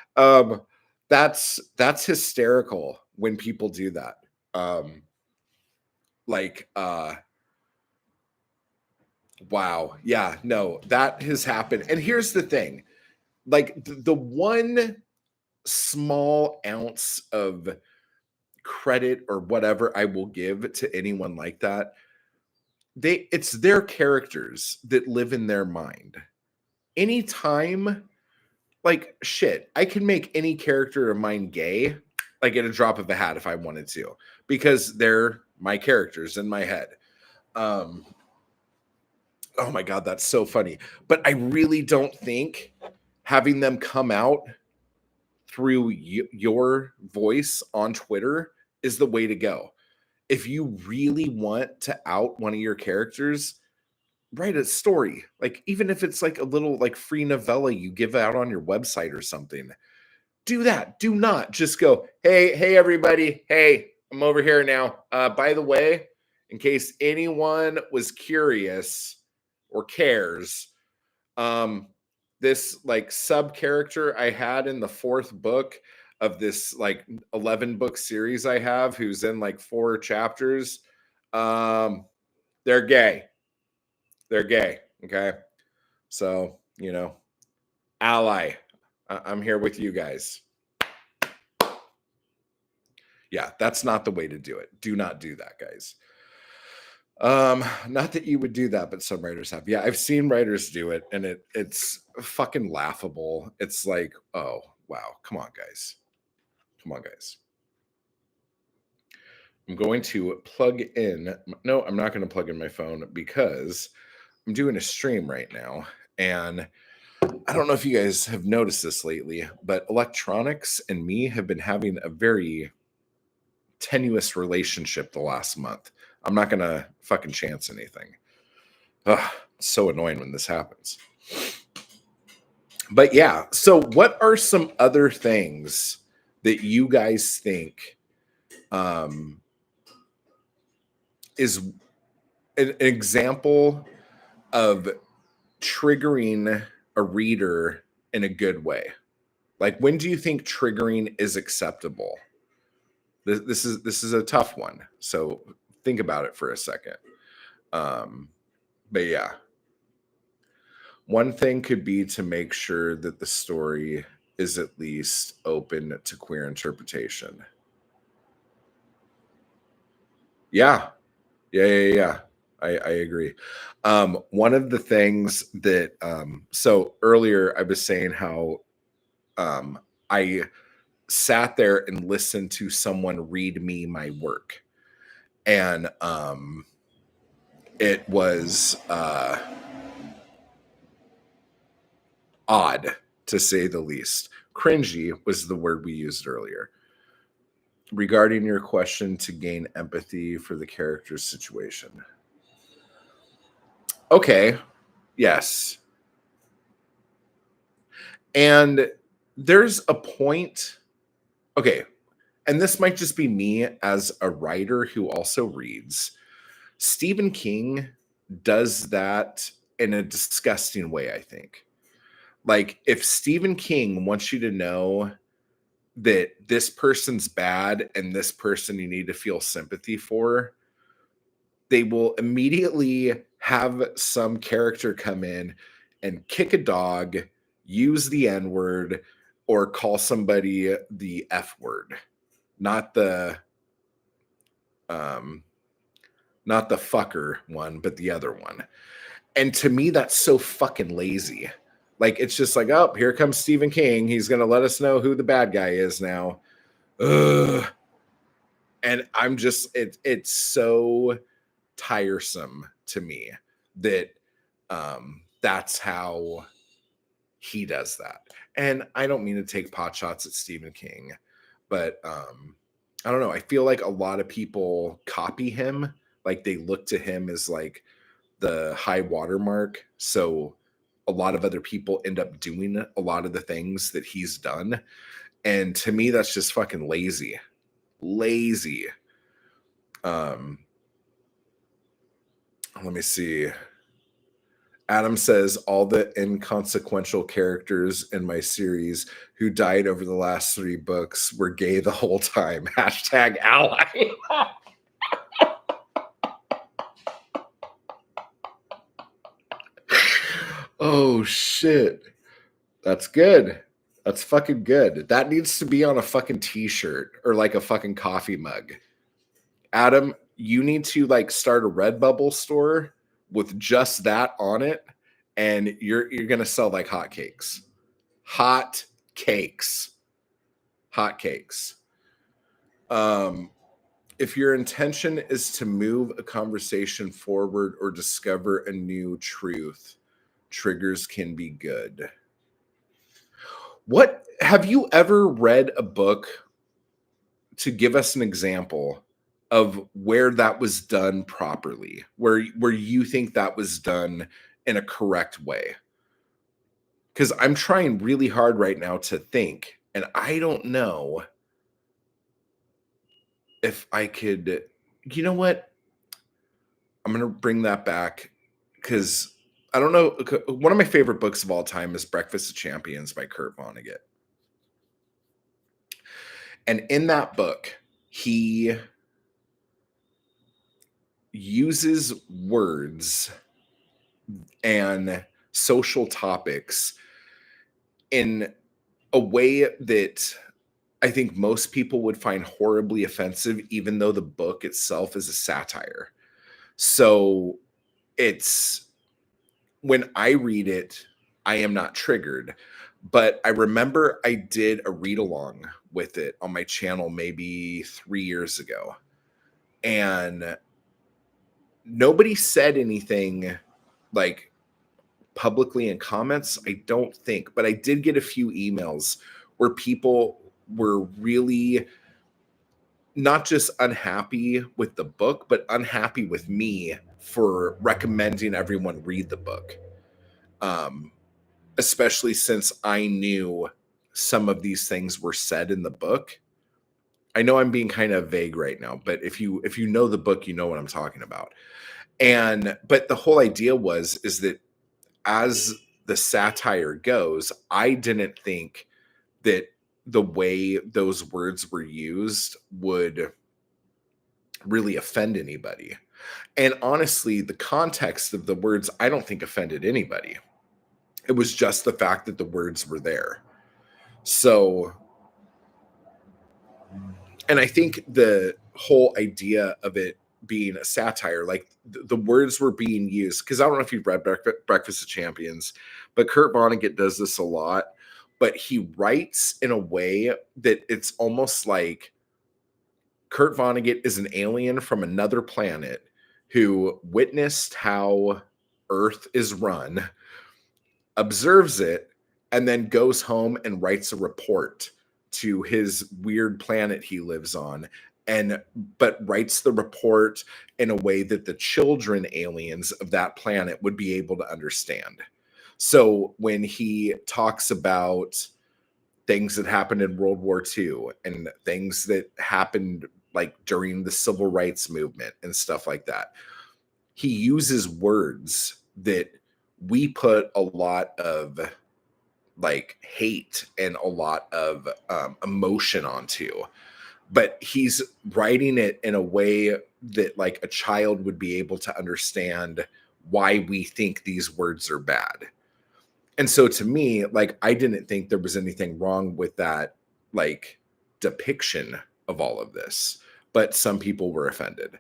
That's hysterical when people do that. Um like wow. Yeah, no, that has happened. And here's the thing. Like the one small ounce of credit or whatever I will give to anyone like that, it's their characters that live in their mind. Anytime, like shit, I can make any character of mine gay, like at a drop of a hat if I wanted to, because they're my characters in my head. Um, oh my god, that's so funny. But I really don't think having them come out through your voice on Twitter is the way to go. If you really want to out one of your characters, write a story. Like even if it's like a little like free novella you give out on your website or something. Do that. Do not just go, hey everybody, hey, I'm over here now. By the way, in case anyone was curious or cares, um this like sub character I had in the 4th book of this like 11 book series I have, who's in like 4 chapters, um they're gay. They're gay. Okay. So, ally. I'm here with you guys. Yeah, that's not the way to do it. Do not do that, guys. Not that you would do that, but some writers have. Yeah, I've seen writers do it, and it's fucking laughable. It's like, oh wow, come on, guys. Come on, guys. I'm going to plug in. No, I'm not going to plug in my phone because I'm doing a stream right now. And I don't know if you guys have noticed this lately, but electronics and me have been having a very tenuous relationship the last month. I'm not going to fucking chance anything. Ugh, it's so annoying when this happens. But yeah, so what are some other things that you guys think is an example of triggering a reader in a good way? Like, when do you think triggering is acceptable? This is a tough one, so think about it for a second. But yeah, one thing could be to make sure that the story is at least open to queer interpretation. Yeah. I agree. One of the things that so earlier I was saying how I sat there and listened to someone read me my work. And it was odd, to say the least. Cringy was the word we used earlier. Regarding your question, to gain empathy for the character's situation. Okay. Yes. And there's a point. Okay. And this might just be me as a writer who also reads. Stephen King does that in a disgusting way, I think. Like, if Stephen King wants you to know that this person's bad and this person you need to feel sympathy for, they will immediately have some character come in and kick a dog, use the N word, or call somebody the F word. Not the not the fucker one, but the other one. And to me, that's so fucking lazy. Like, it's just like, oh, here comes Stephen King. He's going to let us know who the bad guy is now. Ugh. And I'm just, it's so tiresome to me that that's how he does that. And I don't mean to take pot shots at Stephen King, but I don't know. I feel like a lot of people copy him. Like, they look to him as like the high watermark. So a lot of other people end up doing a lot of the things that he's done. And to me, that's just fucking lazy. Lazy. Let me see. Adam says all the inconsequential characters in my series who died over the last 3 books were gay the whole time. Hashtag ally. Oh shit. That's good. That's fucking good. That needs to be on a fucking t-shirt or like a fucking coffee mug. Adam, you need to like start a Redbubble store with just that on it, and you're gonna sell like hotcakes. Hot cakes. Hot cakes. If your intention is to move a conversation forward or discover a new truth, triggers can be good. What have you ever read a book to give us an example of where that was done properly, where you think that was done in a correct way? Because I'm trying really hard right now to think, and I don't know if I could. You know what? I'm gonna bring that back because I don't know. One of my favorite books of all time is Breakfast of Champions by Kurt Vonnegut. And in that book, he uses words and social topics in a way that I think most people would find horribly offensive, even though the book itself is a satire. So it's when I read it, I am not triggered. But I remember I did a read along with it on my channel maybe 3 years ago. And nobody said anything like publicly in comments, I don't think, but I did get a few emails where people were really not just unhappy with the book, but unhappy with me for recommending everyone read the book. Especially since I knew some of these things were said in the book. I know I'm being kind of vague right now, but if you know the book, you know what I'm talking about. And but the whole idea is that as the satire goes, I didn't think that the way those words were used would really offend anybody. And honestly, the context of the words, I don't think offended anybody. It was just the fact that the words were there. So, and I think the whole idea of it being a satire, like the words were being used, because I don't know if you've read Breakfast of Champions, but Kurt Vonnegut does this a lot. But he writes in a way that it's almost like Kurt Vonnegut is an alien from another planet who witnessed how Earth is run, observes it, and then goes home and writes a report to his weird planet he lives on, but writes the report in a way that the children aliens of that planet would be able to understand. So when he talks about things that happened in World War II and things that happened like during the civil rights movement and stuff like that, he uses words that we put a lot of like hate and a lot of emotion onto, but he's writing it in a way that like a child would be able to understand why we think these words are bad. And so to me, like, I didn't think there was anything wrong with that, like, depiction of all of this, but some people were offended.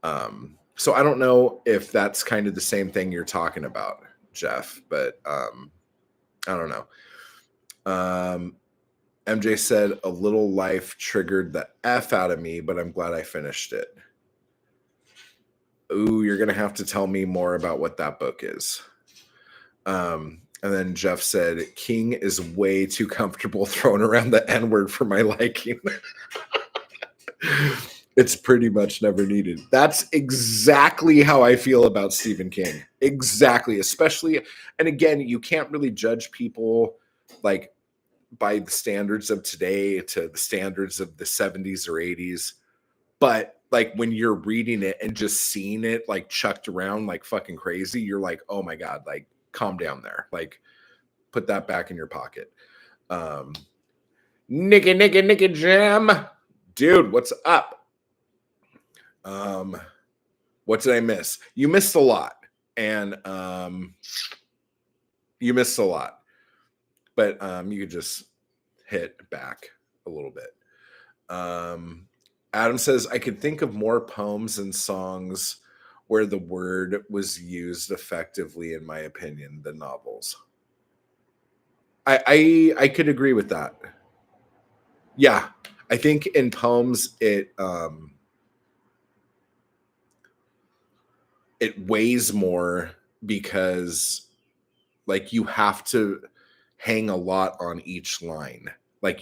So I don't know if that's kind of the same thing you're talking about, Jeff, but I don't know. MJ said a little life triggered the F out of me, but I'm glad I finished it. Ooh, you're going to have to tell me more about what that book is. And then Jeff said, King is way too comfortable throwing around the N-word for my liking. It's pretty much never needed. That's exactly how I feel about Stephen King. Exactly. Especially, and again, you can't really judge people like by the standards of today to the standards of the 70s or 80s. But like when you're reading it and just seeing it like chucked around like fucking crazy, you're like, oh my God, like calm down there. Like put that back in your pocket. Nicky Jam. Dude, what's up? What did I miss? You missed a lot. And you missed a lot. But you could just hit back a little bit. Adam says, I could think of more poems and songs where the word was used effectively, in my opinion, than novels. I could agree with that. Yeah. I think in poems it weighs more because like you have to hang a lot on each line. Like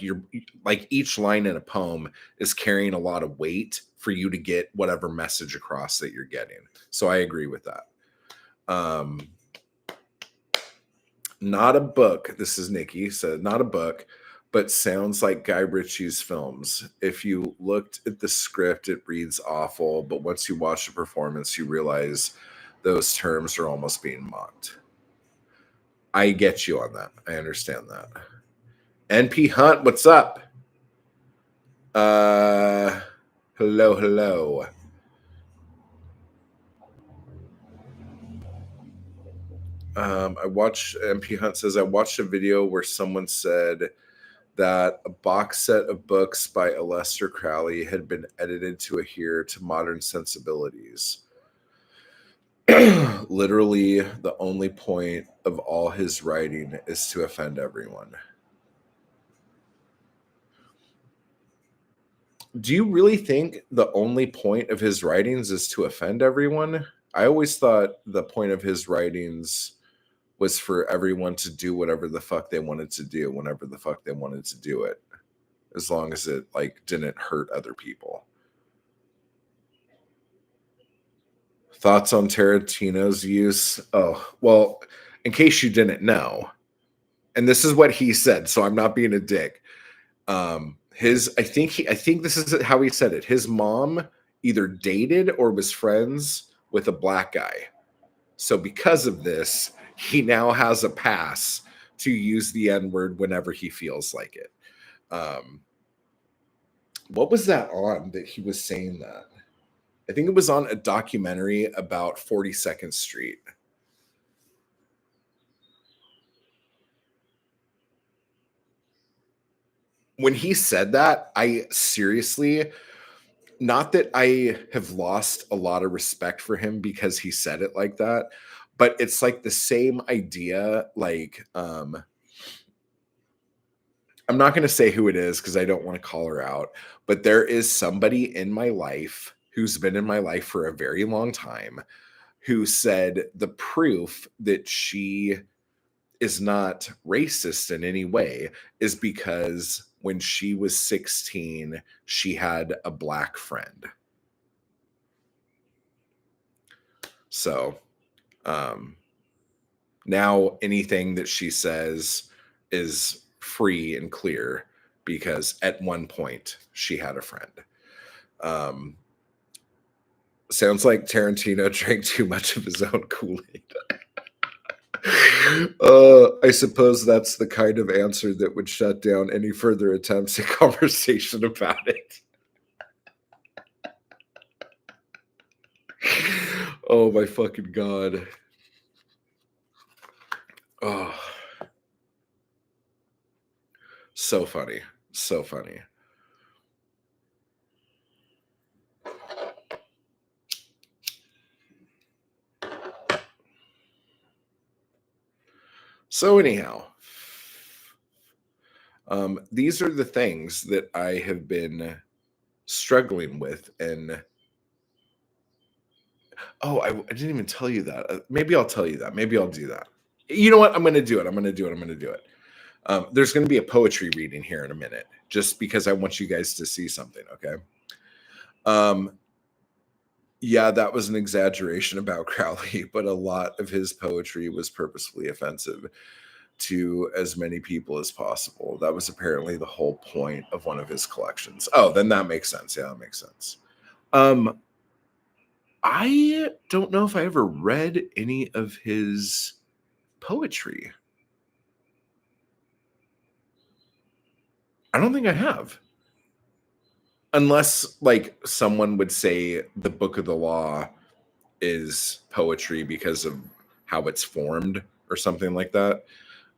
each line in a poem is carrying a lot of weight for you to get whatever message across that you're getting. So I agree with that. Not a book. This is Nikki said, not a book, but sounds like Guy Ritchie's films. If you looked at the script, it reads awful, but once you watch the performance, you realize those terms are almost being mocked. I get you on that. I understand that. NP Hunt, what's up? Hello. I watched MP Hunt says I watched a video where someone said that a box set of books by Aleister Crowley had been edited to adhere to modern sensibilities. Literally, the only point of all his writing is to offend everyone. Do you really think the only point of his writings is to offend everyone? I always thought the point of his writings was for everyone to do whatever the fuck they wanted to do whenever the fuck they wanted to do it, as long as it like didn't hurt other people. Thoughts on Tarantino's use? Oh, well, in case you didn't know, and this is what he said, so I'm not being a dick. I think this is how he said it. His mom either dated or was friends with a black guy. So because of this, he now has a pass to use the N-word whenever he feels like it. What was that on that he was saying that? I think it was on a documentary about 42nd Street. When he said that, I seriously, not that I have lost a lot of respect for him because he said it like that, but it's like the same idea. Like, I'm not going to say who it is because I don't want to call her out, but there is somebody in my life who's been in my life for a very long time who said the proof that she is not racist in any way is because when she was 16, she had a black friend. So now anything that she says is free and clear because at one point she had a friend. Sounds like Tarantino drank too much of his own Kool-Aid. I suppose that's the kind of answer that would shut down any further attempts at conversation about it. Oh my fucking God. Oh. So funny. So funny. So anyhow, these are the things that I have been struggling with. And I didn't even tell you that. Maybe I'll tell you that. Maybe I'll do that. You know what? I'm going to do it. There's going to be a poetry reading here in a minute, just because I want you guys to see something. Okay. Yeah, that was an exaggeration about Crowley, but a lot of his poetry was purposefully offensive to as many people as possible. That was apparently the whole point of one of his collections. Oh, then that makes sense. Yeah, that makes sense. I don't know if I ever read any of his poetry. I don't think I have. Unless like someone would say the Book of the Law is poetry because of how it's formed or something like that.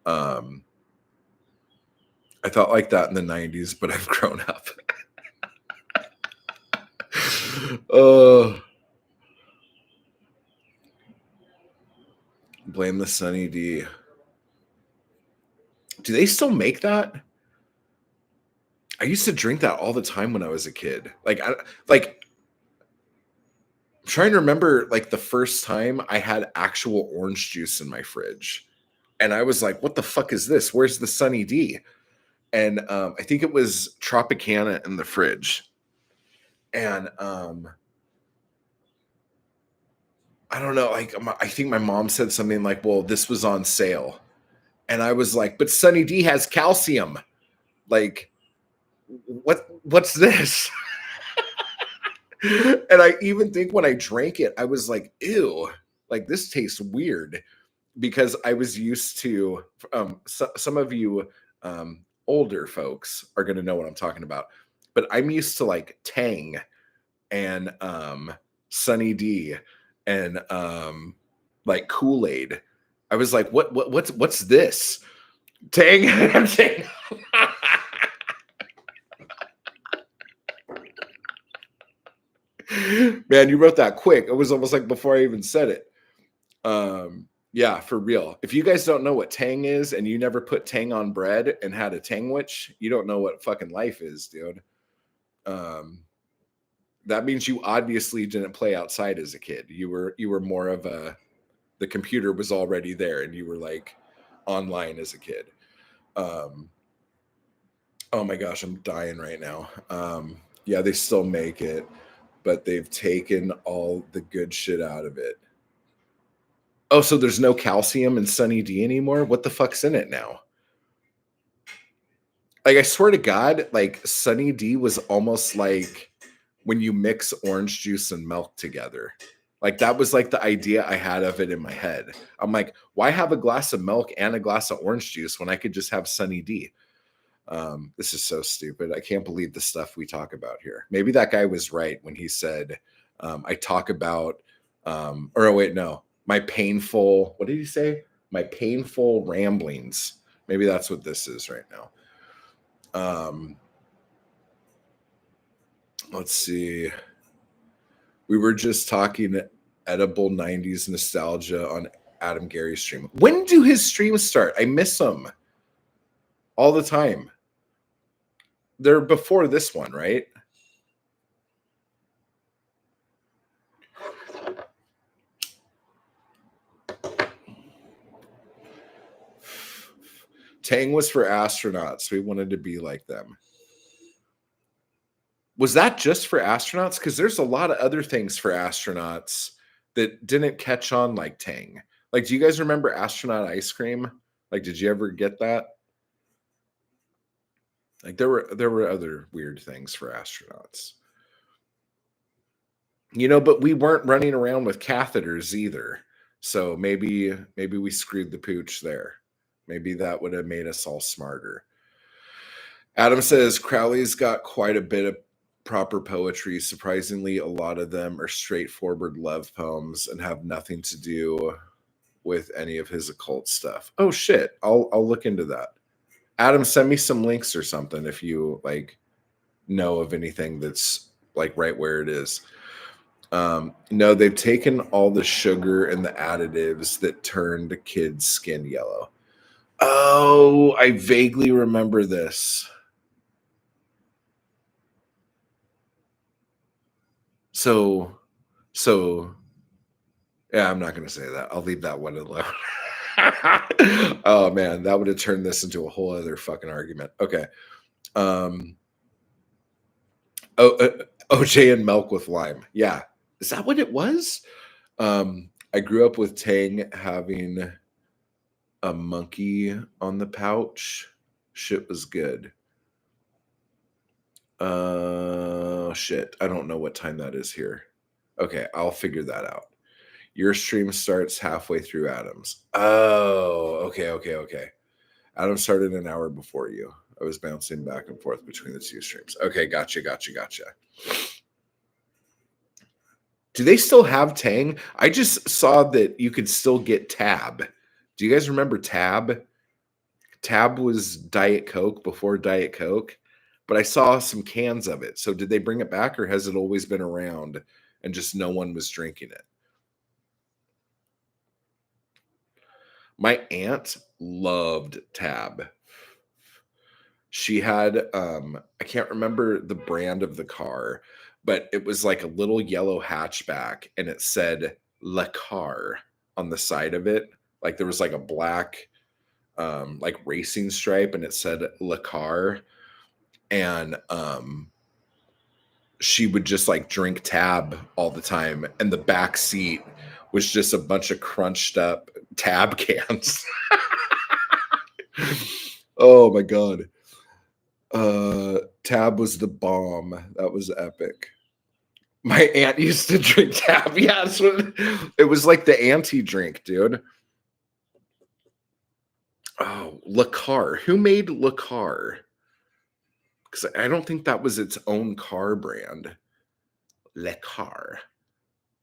Um, I thought like that in the 90s, but I've grown up. Oh, blame the Sunny D. Do they still make that? I used to drink that all the time when I was a kid. Like I'm trying to remember like the first time I had actual orange juice in my fridge. And I was like, what the fuck is this? Where's the Sunny D? And I think it was Tropicana in the fridge. And I don't know, like I think my mom said something like, well, this was on sale. And I was like, but Sunny D has calcium. Like, what's this? And I even think when I drank it, I was like, ew, like this tastes weird because I was used to some of you older folks are going to know what I'm talking about, but I'm used to like Tang and Sunny D and like Kool-Aid. I was like, what's this? Tang. Tang. Man, you wrote that quick. It was almost like before I even said it. Yeah, for real. If you guys don't know what Tang is and you never put Tang on bread and had a Tangwich, you don't know what fucking life is, dude. That means you obviously didn't play outside as a kid. You were more of a the computer was already there and you were like online as a kid. Oh my gosh, I'm dying right now. Yeah, they still make it, but they've taken all the good shit out of it. Oh, so there's no calcium in Sunny D anymore? What the fuck's in it now? Like I swear to God, like Sunny D was almost like when you mix orange juice and milk together. Like that was like the idea I had of it in my head. I'm like, why have a glass of milk and a glass of orange juice when I could just have Sunny D? This is so stupid. I can't believe the stuff we talk about here. Maybe that guy was right when he said, I talk about, or oh, wait, no, my painful, what did he say? My painful ramblings. Maybe that's what this is right now. Let's see. We were just talking edible 90s nostalgia on Adam Gary's stream. When do his streams start? I miss them all the time. They're before this one, right? Tang was for astronauts. We wanted to be like them. Was that just for astronauts? Because there's a lot of other things for astronauts that didn't catch on like Tang. Like, do you guys remember astronaut ice cream? Like, did you ever get that? Like, there were other weird things for astronauts. You know, but we weren't running around with catheters either. So maybe we screwed the pooch there. Maybe that would have made us all smarter. Adam says Crowley's got quite a bit of proper poetry. Surprisingly, a lot of them are straightforward love poems and have nothing to do with any of his occult stuff. Oh shit, I'll look into that. Adam, send me some links or something if you like know of anything that's like right where it is. No, they've taken all the sugar and the additives that turned kids' skin yellow. Oh, I vaguely remember this. So, yeah, I'm not going to say that. I'll leave that one alone. Oh man, that would have turned this into a whole other fucking argument. Okay. Oh, OJ and milk with lime. Yeah. Is that what it was? I grew up with Tang having a monkey on the pouch. Shit was good. Shit. I don't know what time that is here. Okay, I'll figure that out. Your stream starts halfway through Adam's. Oh, okay. Adam started an hour before you. I was bouncing back and forth between the two streams. Okay, gotcha. Do they still have Tang? I just saw that you could still get Tab. Do you guys remember Tab? Tab was Diet Coke before Diet Coke, but I saw some cans of it. So did they bring it back or has it always been around and just no one was drinking it? My aunt loved Tab. She had I can't remember the brand of the car, but it was like a little yellow hatchback and it said Le Car on the side of it. Like there was like a black like racing stripe and it said Le Car. And she would just like drink Tab all the time. And the back seat was just a bunch of crunched up Tab cans. Oh my God. Tab was the bomb. That was epic. My aunt used to drink Tab. Yeah, it was like the anti-drink, dude. Oh, Le Car. Who made Le Car? Because I don't think that was its own car brand. Le Car.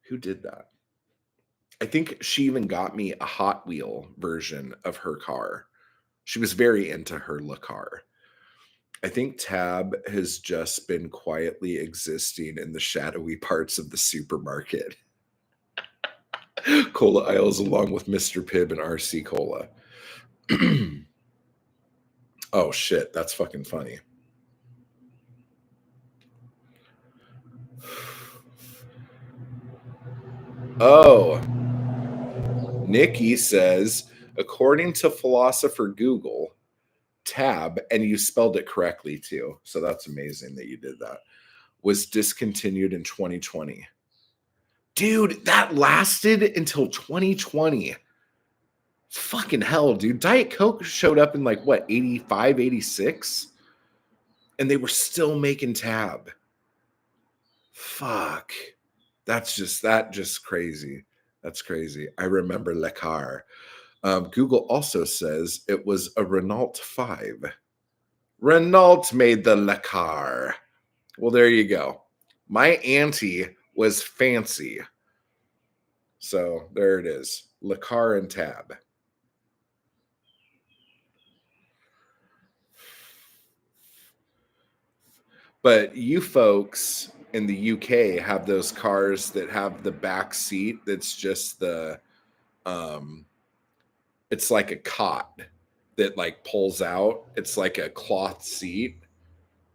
Who did that? I think she even got me a Hot Wheel version of her car. She was very into her Le Car. I think Tab has just been quietly existing in the shadowy parts of the supermarket. Cola aisles along with Mr. Pibb and RC Cola. Oh shit, that's fucking funny. Oh, Nikki says, according to philosopher Google, Tab, and you spelled it correctly too, so that's amazing that you did that, was discontinued in 2020. Dude, that lasted until 2020. Fucking hell, dude. Diet Coke showed up in like what, 85, 86? And they were still making Tab. Fuck. That just crazy. That's crazy. I remember Le Car. Google also says it was a Renault 5. Renault made the Le Car. Well, there you go. My auntie was fancy. So there it is. Le Car and Tab. But you folks in the UK have those cars that have the back seat that's just the it's like a cot that like pulls out. It's like a cloth seat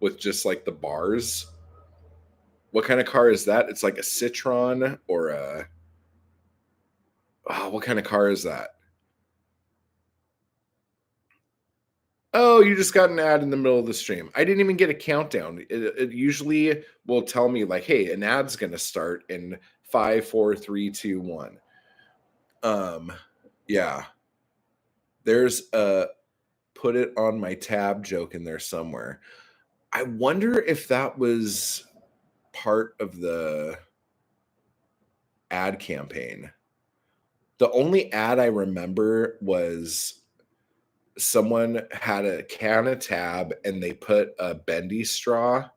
with just like the bars. What kind of car is that? It's like a Citroen or a what kind of car is that? Oh, you just got an ad in the middle of the stream. I didn't even get a countdown. It usually will tell me like, hey, an ad's gonna start in 5, 4, 3, 2, 1. Yeah. There's a put it on my tab joke in there somewhere. I wonder if that was part of the ad campaign. The only ad I remember was someone had a can of Tab and they put a bendy straw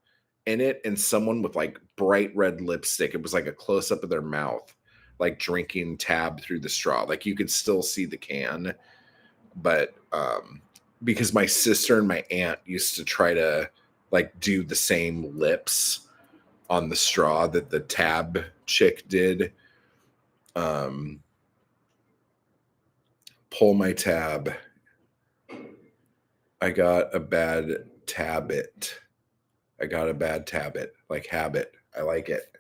in it and someone with like bright red lipstick. It was like a close up of their mouth, like drinking Tab through the straw. Like you could still see the can, but because my sister and my aunt used to try to like do the same lips on the straw that the Tab chick did. Pull my tab. I got a bad tabit. I got a bad tabit, like habit. I like it.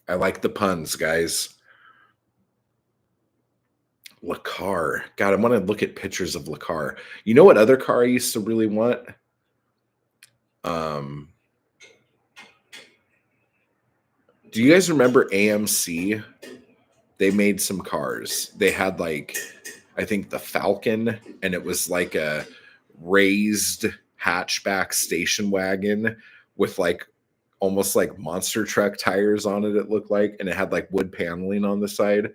I like the puns, guys. Le Car. God, I want to look at pictures of Le Car. You know what other car I used to really want? Do you guys remember AMC? They made some cars. They had like, I think the Falcon, and it was like a raised hatchback station wagon with like almost like monster truck tires on it, it looked like, and it had like wood paneling on the side.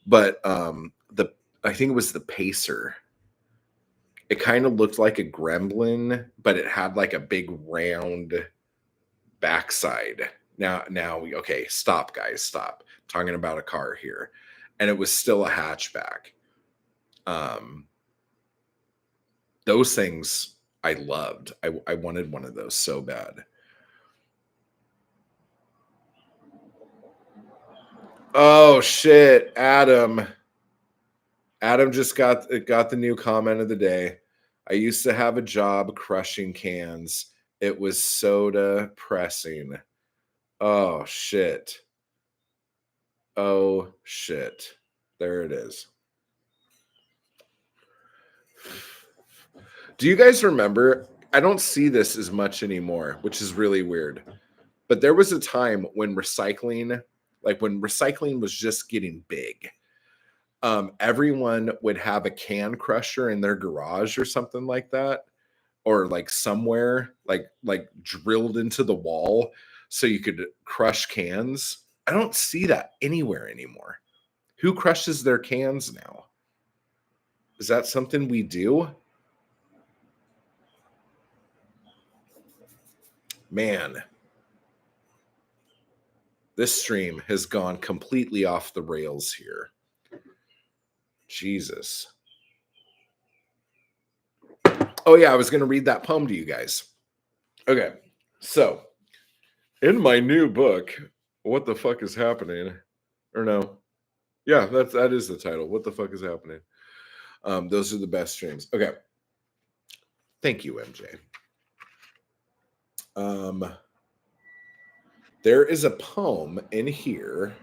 But the I think it was the Pacer. It kind of looked like a gremlin, but it had like a big round backside. Now, okay, stop, guys, stop. I'm talking about a car here, and it was still a hatchback. Those things I loved. I wanted one of those so bad. Oh shit, Adam. Adam just got the new comment of the day. I used to have a job crushing cans. It was soda pressing. Oh shit. Oh shit. There it is. Do you guys remember? I don't see this as much anymore, which is really weird. But there was a time when recycling, like when recycling was just getting big. Everyone would have a can crusher in their garage or something like that, or like somewhere like drilled into the wall so you could crush cans. I don't see that anywhere anymore. Who crushes their cans now? Is that something we do? Man, this stream has gone completely off the rails here. Jesus. Oh yeah, I was going to read that poem to you guys. Okay. So, in my new book, What the Fuck is Happening? Or no. Yeah, that is the title. What the fuck is happening? Those are the best streams. Okay. Thank you, MJ. There is a poem in here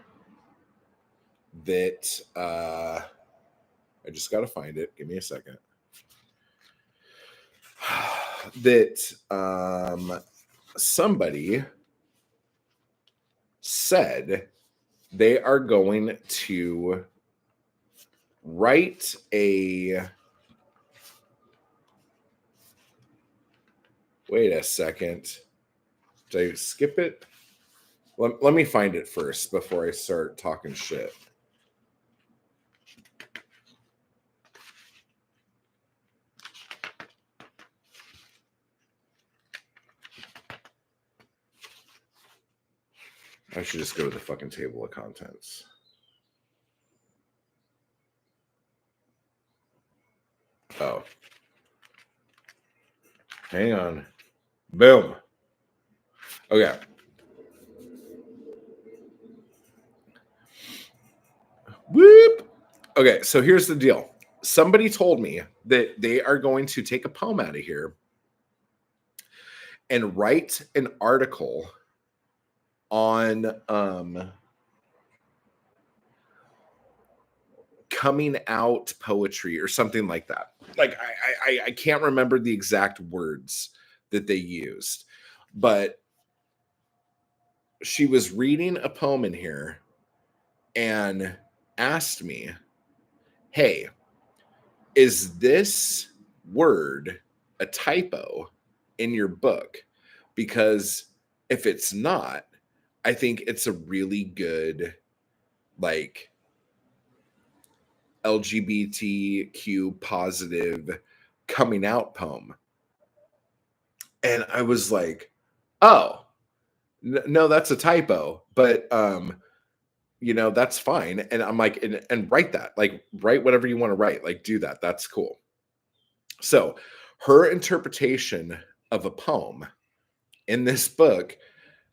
that I just got to find it. Give me a second. That somebody said they are going to write a. Wait a second. Did I skip it? Let me find it first before I start talking shit. I should just go to the fucking table of contents. Oh. Hang on. Boom. Okay. Whoop. Okay, so here's the deal. Somebody told me that they are going to take a poem out of here and write an article on coming out poetry or something like that. Like I can't remember the exact words that they used, but she was reading a poem in here and asked me, "Hey, is this word a typo in your book? Because if it's not, I think it's a really good, like, LGBTQ positive coming out poem." And I was like, "Oh, no, that's a typo, but that's fine." And I'm like, and write that, like, write whatever you want to write, like, do that. That's cool. So her interpretation of a poem in this book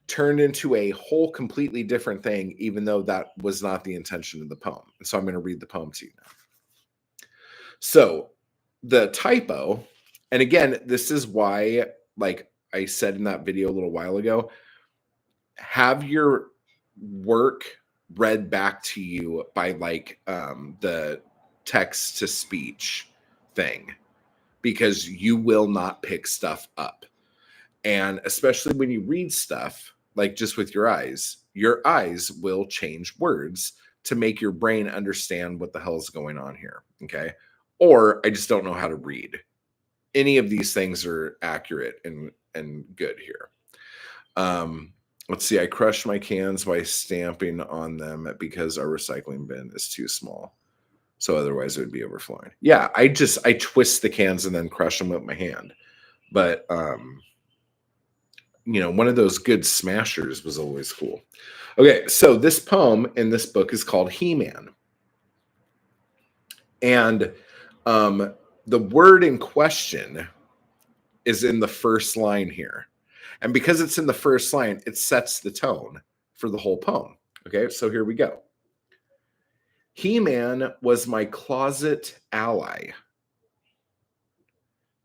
turned into a whole completely different thing, even though that was not the intention of the poem. And so I'm going to read the poem to you now. So the typo, and again, this is why, like I said in that video a little while ago, have your work read back to you by like the text to speech thing, because you will not pick stuff up. And especially when you read stuff like just with your eyes, your eyes will change words to make your brain understand what the hell is going on here. Okay. Or I just don't know how to read. Any of these things are accurate and good here. Let's see. I crushed my cans by stamping on them because our recycling bin is too small. So otherwise it would be overflowing. Yeah, I twist the cans and then crush them with my hand. But one of those good smashers was always cool. Okay, so this poem in this book is called He-Man. And the word in question is in the first line here. And because it's in the first line, it sets the tone for the whole poem. Okay, so here we go. He-Man was my closet ally.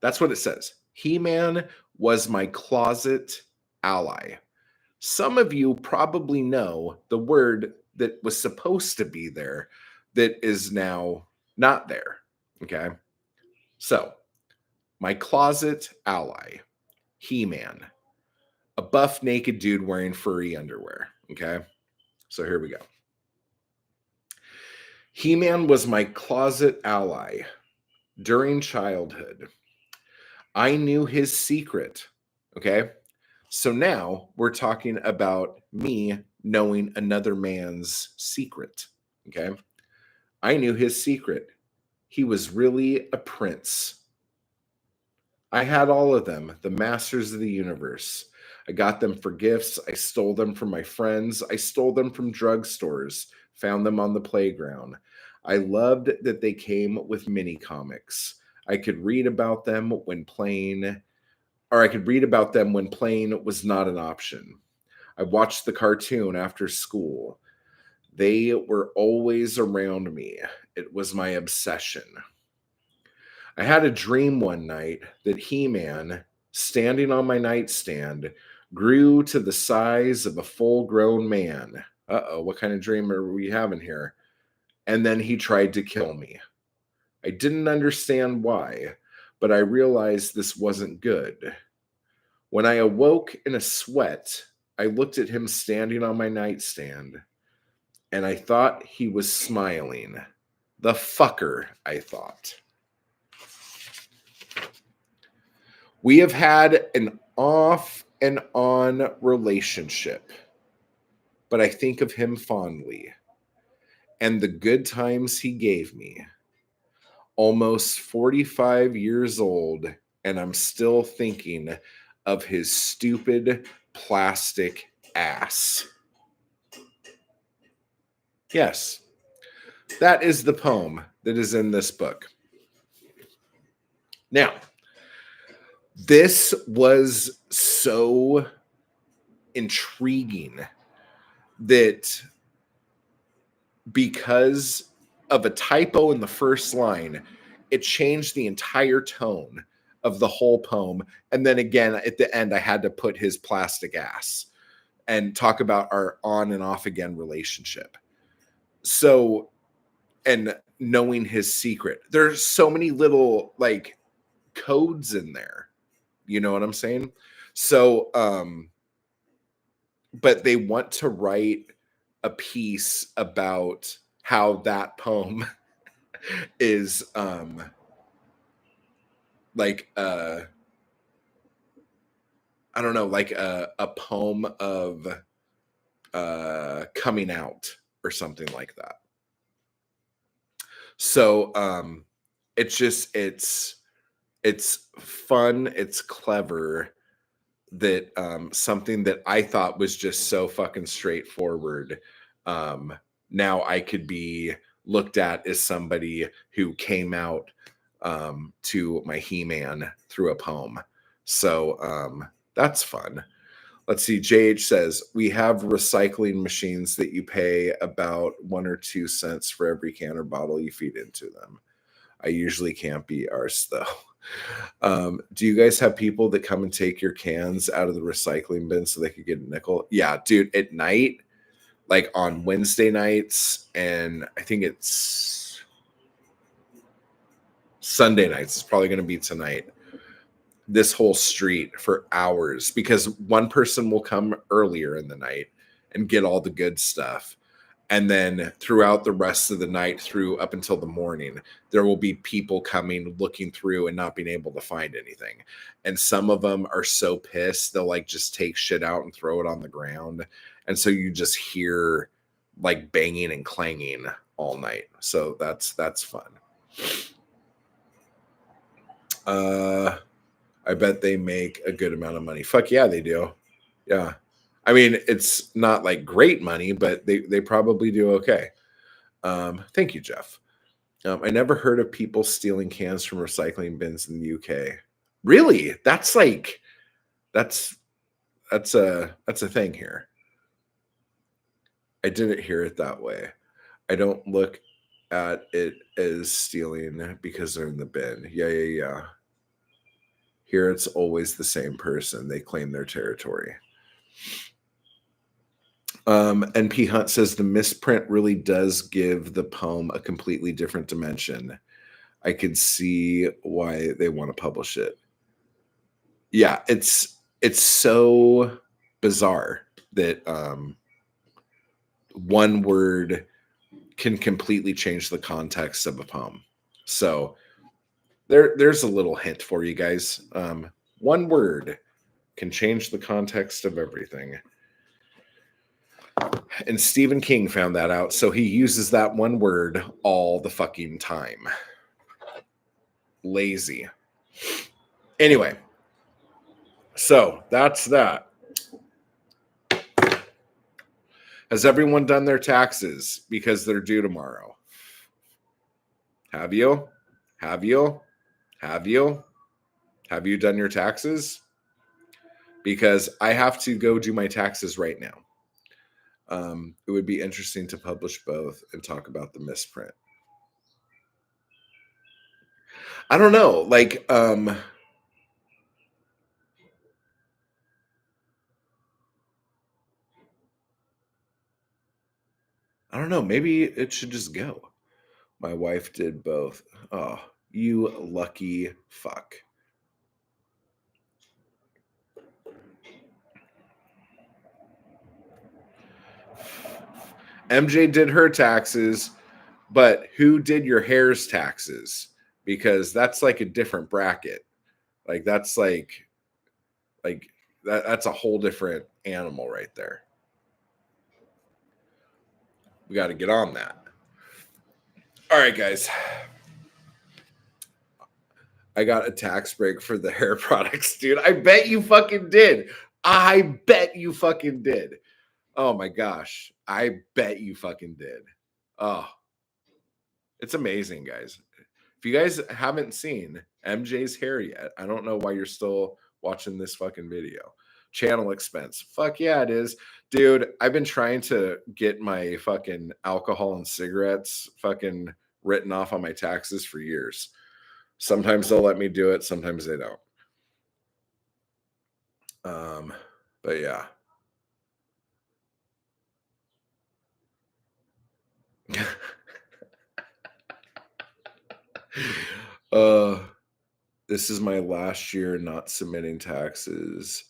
That's what it says. He-Man was my closet ally. Some of you probably know the word that was supposed to be there that is now not there. Okay. So, my closet ally, He-Man, a buff naked dude wearing furry underwear. Okay. So, here we go. He-Man was my closet ally during childhood. I knew his secret. Okay. So now we're talking about me knowing another man's secret. Okay. I knew his secret. He was really a prince. I had all of them, the masters of the universe. I got them for gifts. I stole them from my friends. I stole them from drugstores, found them on the playground. I loved that they came with mini comics. I could read about them when playing was not an option. I watched the cartoon after school. They were always around me. It was my obsession. I had a dream one night that He-Man, standing on my nightstand, grew to the size of a full-grown man. Uh-oh, what kind of dream are we having here? And then he tried to kill me. I didn't understand why, but I realized this wasn't good. When I awoke in a sweat, I looked at him standing on my nightstand, and I thought he was smiling. The fucker, I thought. We have had an off and on relationship, but I think of him fondly and the good times he gave me. Almost 45 years old, and I'm still thinking of his stupid plastic ass. Yes, that is the poem that is in this book. Now, this was so intriguing that because of a typo in the first line, it changed the entire tone of the whole poem. And then again, at the end, I had to put his plastic ass and talk about our on and off again relationship. So, and knowing his secret, there's so many little like codes in there. You know what I'm saying? So, but they want to write a piece about how that poem is like I don't know, like a poem of coming out or something like that. So it's fun, it's clever that something that I thought was just so fucking straightforward. Now I could be looked at as somebody who came out to my He-Man through a poem. So that's fun. Let's see. JH says, we have recycling machines that you pay about 1 or 2 cents for every can or bottle you feed into them. I usually can't be ours though. Do you guys have people that come and take your cans out of the recycling bin so they could get a nickel? Yeah, dude, at night, like on Wednesday nights, and I think it's Sunday nights, it's probably going to be tonight, this whole street for hours, because one person will come earlier in the night and get all the good stuff. And then throughout the rest of the night, through up until the morning, there will be people coming, looking through and not being able to find anything. And some of them are so pissed, they'll like just take shit out and throw it on the ground. And so you just hear like banging and clanging all night. So that's fun. I bet they make a good amount of money. Fuck yeah, they do. Yeah. I mean, it's not like great money, but they probably do okay. Thank you, Jeff. I never heard of people stealing cans from recycling bins in the UK. Really? That's like that's a thing here. I didn't hear it that way. I don't look at it as stealing because they're in the bin. Yeah. Here it's always the same person. They claim their territory. NP Hunt says the misprint really does give the poem a completely different dimension. I could see why they want to publish it. Yeah, it's so bizarre that one word can completely change the context of a poem. So there's a little hint for you guys. One word can change the context of everything. And Stephen King found that out, so he uses that one word all the fucking time. Lazy. Anyway, so that's that. Has everyone done their taxes because they're due tomorrow? Have you? Have you? Have you? Have you done your taxes? Because I have to go do my taxes right now. It would be interesting to publish both and talk about the misprint. I don't know. Like, I don't know. Maybe it should just go. My wife did both. Oh, you lucky fuck. MJ did her taxes, but who did your hair's taxes? Because that's like a different bracket. Like that's like that's a whole different animal right there. We got to get on that. All right, guys. I got a tax break for the hair products, dude. I bet you fucking did. I bet you fucking did. Oh my gosh. I bet you fucking did. Oh, it's amazing, guys. If you guys haven't seen MJ's hair yet, I don't know why you're still watching this fucking video. Channel expense. Fuck yeah, it is. Dude, I've been trying to get my fucking alcohol and cigarettes fucking written off on my taxes for years. Sometimes they'll let me do it, sometimes they don't. But yeah. This is my last year not submitting taxes,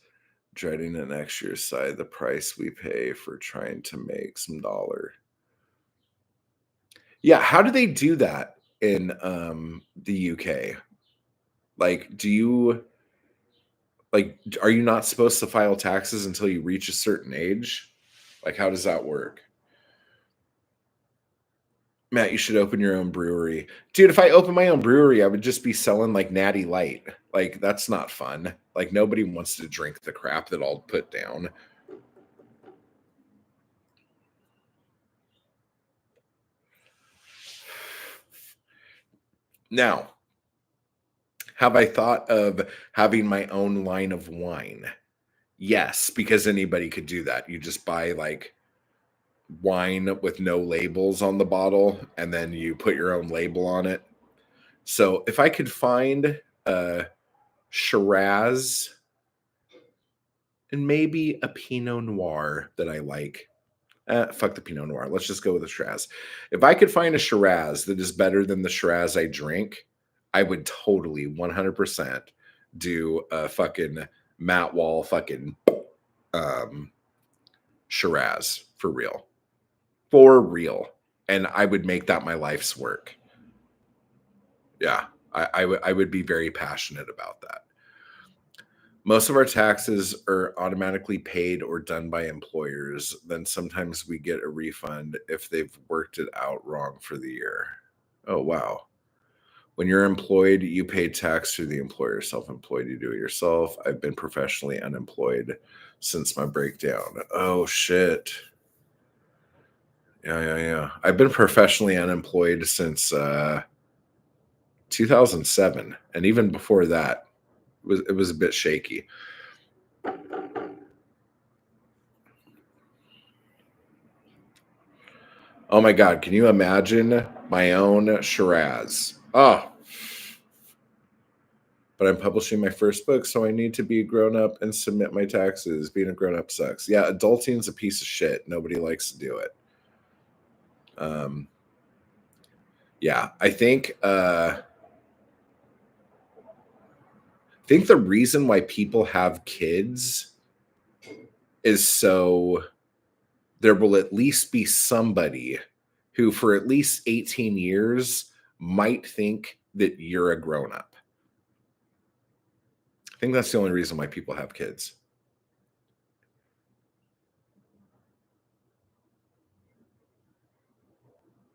dreading the next year's side, the price we pay for trying to make some dollar. Yeah, how do they do that in the UK? Like, are you not supposed to file taxes until you reach a certain age? Like, how does that work? Matt, you should open your own brewery. Dude, if I open my own brewery, I would just be selling like Natty Light. Like, that's not fun. Like, nobody wants to drink the crap that I'll put down. Now, have I thought of having my own line of wine? Yes, because anybody could do that. You just buy like wine with no labels on the bottle, and then you put your own label on it. So if I could find a Shiraz and maybe a Pinot Noir that I like. Fuck the Pinot Noir. Let's just go with a Shiraz. If I could find a Shiraz that is better than the Shiraz I drink, I would totally 100% do a fucking Matt Wall fucking Shiraz, for real. For real. And I would make that my life's work. Yeah, I would be very passionate about that. Most of our taxes are automatically paid or done by employers. Then sometimes we get a refund if they've worked it out wrong for the year. Oh, wow. When you're employed, you pay tax through the employer. Self-employed, you do it yourself. I've been professionally unemployed since my breakdown. Oh, shit. Yeah. I've been professionally unemployed since 2007. And even before that, it was a bit shaky. Oh my God, can you imagine my own Shiraz? Oh, but I'm publishing my first book, so I need to be a grown up and submit my taxes. Being a grown up sucks. Yeah, adulting is a piece of shit. Nobody likes to do it. Yeah, I think the reason why people have kids is so there will at least be somebody who, for at least 18 years, might think that you're a grown up. I think that's the only reason why people have kids.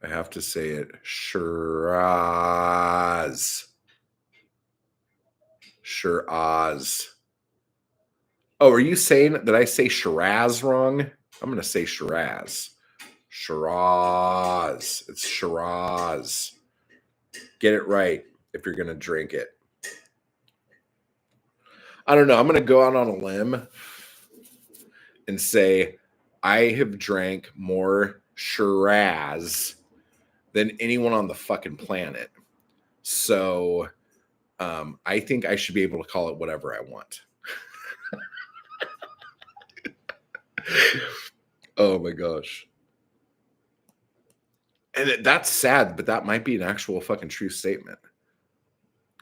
I have to say it. Shiraz. Shiraz. Oh, are you saying that I say Shiraz wrong? I'm going to say Shiraz. Shiraz. It's Shiraz. Get it right if you're going to drink it. I don't know. I'm going to go out on a limb and say I have drank more Shiraz than anyone on the fucking planet. So I think I should be able to call it whatever I want. Oh my gosh. And that's sad, but that might be an actual fucking true statement.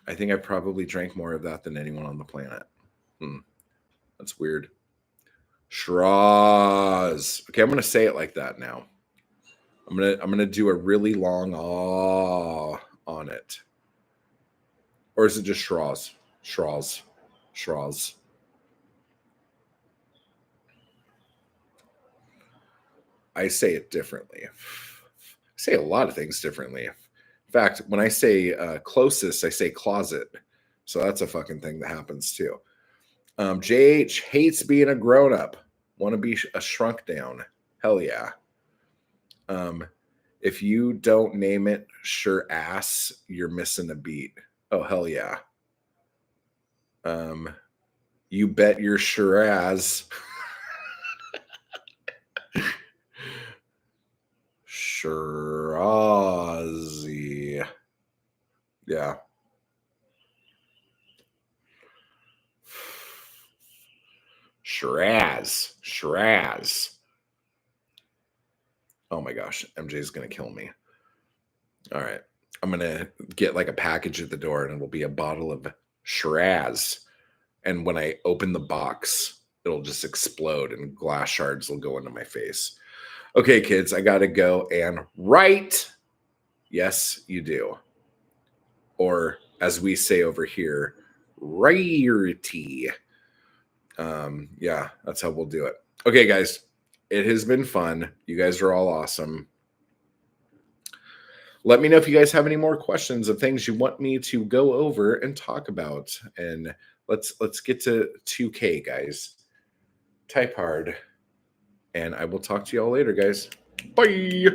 I think I probably drank more of that than anyone on the planet. That's weird. Shiraz. Okay, I'm gonna say it like that now. I'm gonna do a really long ah on it. Or is it just Shiraz? Shiraz. Shiraz. I say it differently. I say a lot of things differently. In fact, when I say closest, I say closet. So that's a fucking thing that happens too. JH hates being a grown up. Want to be a shrunk down. Hell yeah. If you don't name it sure ass, you're missing a beat. Oh, hell yeah. You bet your sure ass. Shirazi. Yeah. Shiraz. Oh my gosh, MJ's gonna kill me. All right. I'm gonna get like a package at the door and it'll be a bottle of Shiraz. And when I open the box, it'll just explode and glass shards will go into my face. Okay, kids, I gotta go and write. Yes, you do. Or as we say over here, rarity. Yeah, that's how we'll do it. Okay, guys, it has been fun. You guys are all awesome. Let me know if you guys have any more questions of things you want me to go over and talk about. And let's get to 2K, guys. Type hard. And I will talk to you all later, guys. Bye.